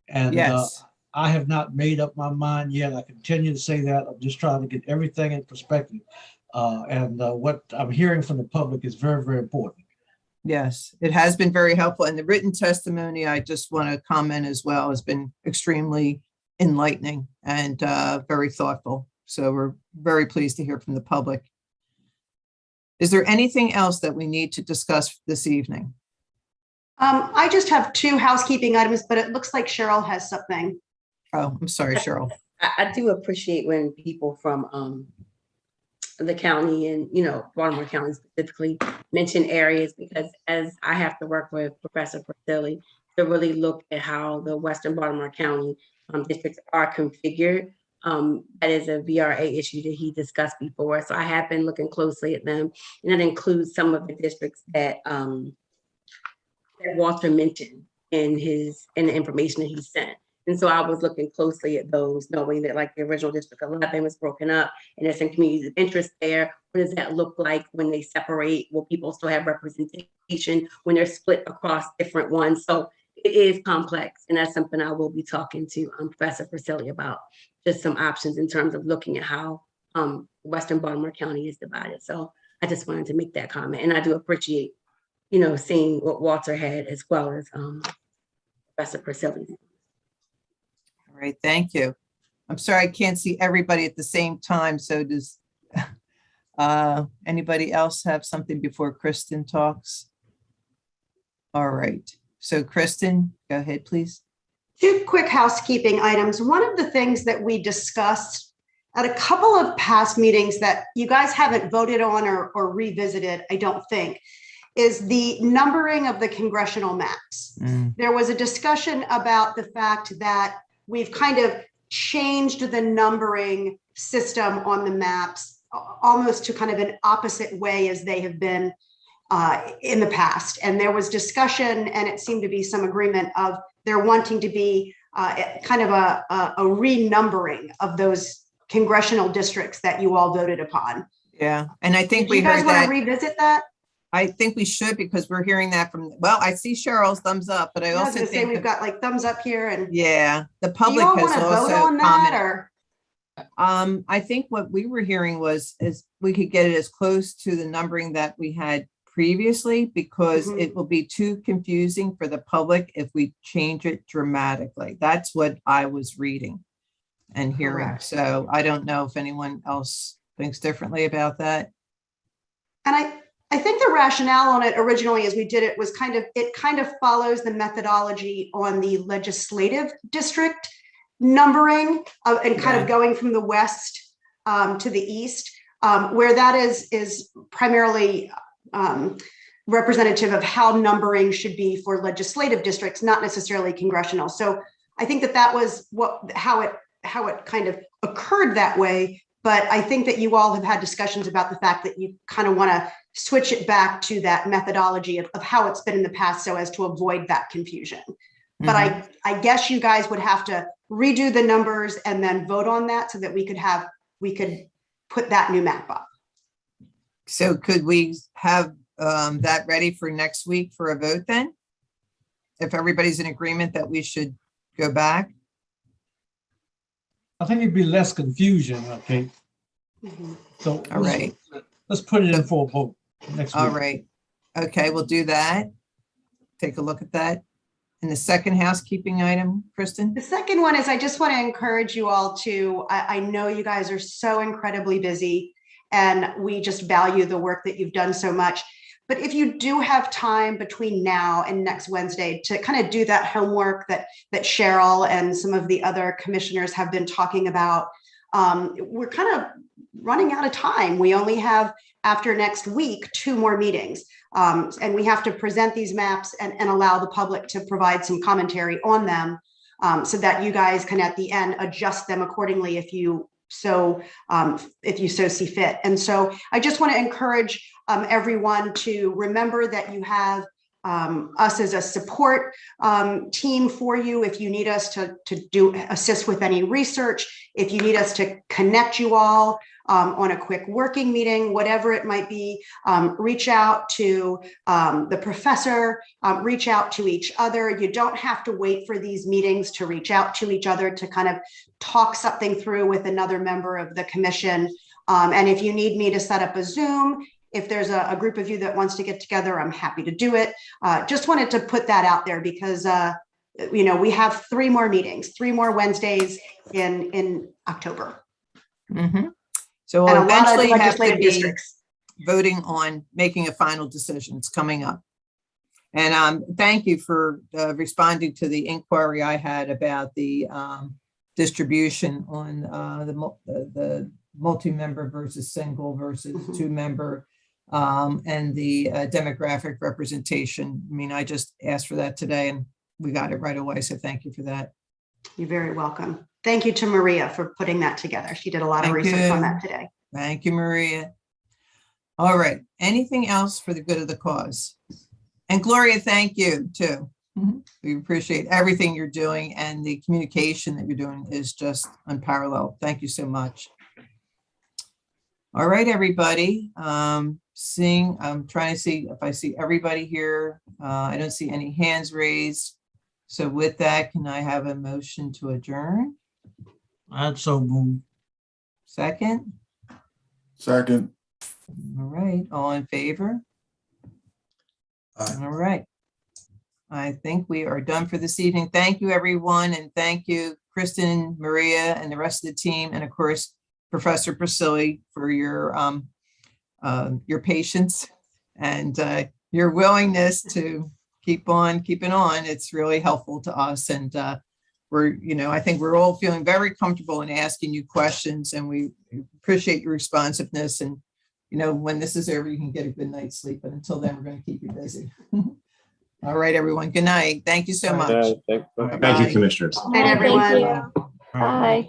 S3: And
S1: yes.
S3: I have not made up my mind yet. I continue to say that. I'm just trying to get everything in perspective. And what I'm hearing from the public is very, very important.
S1: Yes, it has been very helpful. And the written testimony, I just want to comment as well, has been extremely enlightening and very thoughtful. So we're very pleased to hear from the public. Is there anything else that we need to discuss this evening?
S9: I just have 2 housekeeping items, but it looks like Cheryl has something.
S1: Oh, I'm sorry, Cheryl.
S5: I do appreciate when people from the county and, Baltimore County specifically mention areas, because as I have to work with Professor Priscilli to really look at how the Western Baltimore County districts are configured. That is a VRA issue that he discussed before. So I have been looking closely at them, and that includes some of the districts that Walter mentioned in the information that he sent. And so I was looking closely at those, knowing that like the original District 11 was broken up and there's some communities of interest there. What does that look like when they separate? Will people still have representation when they're split across different ones? So it is complex, and that's something I will be talking to Professor Priscilli about, just some options in terms of looking at how Western Baltimore County is divided. So I just wanted to make that comment, and I do appreciate, seeing what Walter had as well as Professor Priscilli.
S1: right, thank you. I'm sorry, I can't see everybody at the same time, so does anybody else have something before Kristen talks? All right, so Kristen, go ahead, please.
S9: 2 quick housekeeping items. One of the things that we discussed at a couple of past meetings that you guys haven't voted on or revisited, I don't think, is the numbering of the congressional maps. There was a discussion about the fact that we've kind of changed the numbering system on the maps almost to kind of an opposite way as they have been in the past. And there was discussion, and it seemed to be some agreement of there wanting to be kind of a renumbering of those congressional districts that you all voted upon.
S1: Yeah, and I think
S9: Do you guys want to revisit that?
S1: I think we should, because we're hearing that from, well, I see Cheryl's thumbs up, but I
S9: was
S1: also
S9: gonna say
S1: think,
S9: we've got like thumbs up here, and
S1: yeah, the
S9: do
S1: public
S9: you all
S1: has
S9: want to vote
S1: also
S9: on that, or?
S1: I think what we were hearing is we could get it as close to the numbering that we had previously, because it will be too confusing for the public if we change it dramatically. That's what I was reading and hearing.
S9: Correct.
S1: So I don't know if anyone else thinks differently about that.
S9: And I think the rationale on it originally as we did it was it kind of follows the methodology on the legislative district numbering and kind of going from the west to the east, where that is primarily representative of how numbering should be for legislative districts, not necessarily congressional. So I think that was how it kind of occurred that way. But I think that you all have had discussions about the fact that you kind of want to switch it back to that methodology of how it's been in the past, so as to avoid that confusion. But I guess you guys would have to redo the numbers and then vote on that so that we could put that new map up.
S1: So could we have that ready for next week for a vote then? If everybody's in agreement that we should go back?
S3: I think it'd be less confusion, okay? So
S1: All right.
S3: Let's put it in for a vote next week.
S1: All right. Okay, we'll do that. Take a look at that. And the second housekeeping item, Kristen?
S9: The second one is I just want to encourage you all to, I know you guys are so incredibly busy, and we just value the work that you've done so much. But if you do have time between now and next Wednesday to kind of do that homework that Cheryl and some of the other commissioners have been talking about, we're kind of running out of time. We only have, after next week, 2 more meetings. And we have to present these maps and allow the public to provide some commentary on them, so that you guys can at the end adjust them accordingly if you so see fit. And so I just want to encourage everyone to remember that you have us as a support team for you. If you need us to assist with any research, if you need us to connect you all on a quick working meeting, whatever it might be, reach out to the professor, reach out to each other. You don't have to wait for these meetings to reach out to each other to kind of talk something through with another member of the commission. And if you need me to set up a Zoom, if there's a group of you that wants to get together, I'm happy to do it. Just wanted to put that out there because, we have 3 more meetings, 3 more Wednesdays in October.
S1: So we'll eventually have to be
S9: districts.
S1: voting on making a final decision. It's coming up. And thank you for responding to the inquiry I had about the distribution on the multi-member versus single versus 2-member, and the demographic representation. I mean, I just asked for that today and we got it right away. So thank you for that.
S9: You're very welcome. Thank you to Maria for putting that together. She did a lot of research on that today.
S1: Thank you, Maria. All right. Anything else for the good of the cause? And Gloria, thank you too. We appreciate everything you're doing, and the communication that you're doing is just unparalleled. Thank you so much. All right, everybody. I'm trying to see if I see everybody here. I don't see any hands raised. So with that, can I have a motion to adjourn?
S3: I'd so move.
S1: Second?
S8: Second.
S1: All right, all in favor? All right. I think we are done for this evening. Thank you, everyone. And thank you, Kristen, Maria, and the rest of the team, and of course, Professor Priscilli for your patience and your willingness to keep on keeping on. It's really helpful to us, and I think we're all feeling very comfortable in asking you questions, and we appreciate your responsiveness. And when this is over, you can get a good night's sleep. But until then, we're going to keep you busy. All right, everyone. Good night. Thank you so much.
S4: Thank
S1: Bye-bye.
S11: Thank you, commissioners.
S9: Night, everyone.
S7: Bye.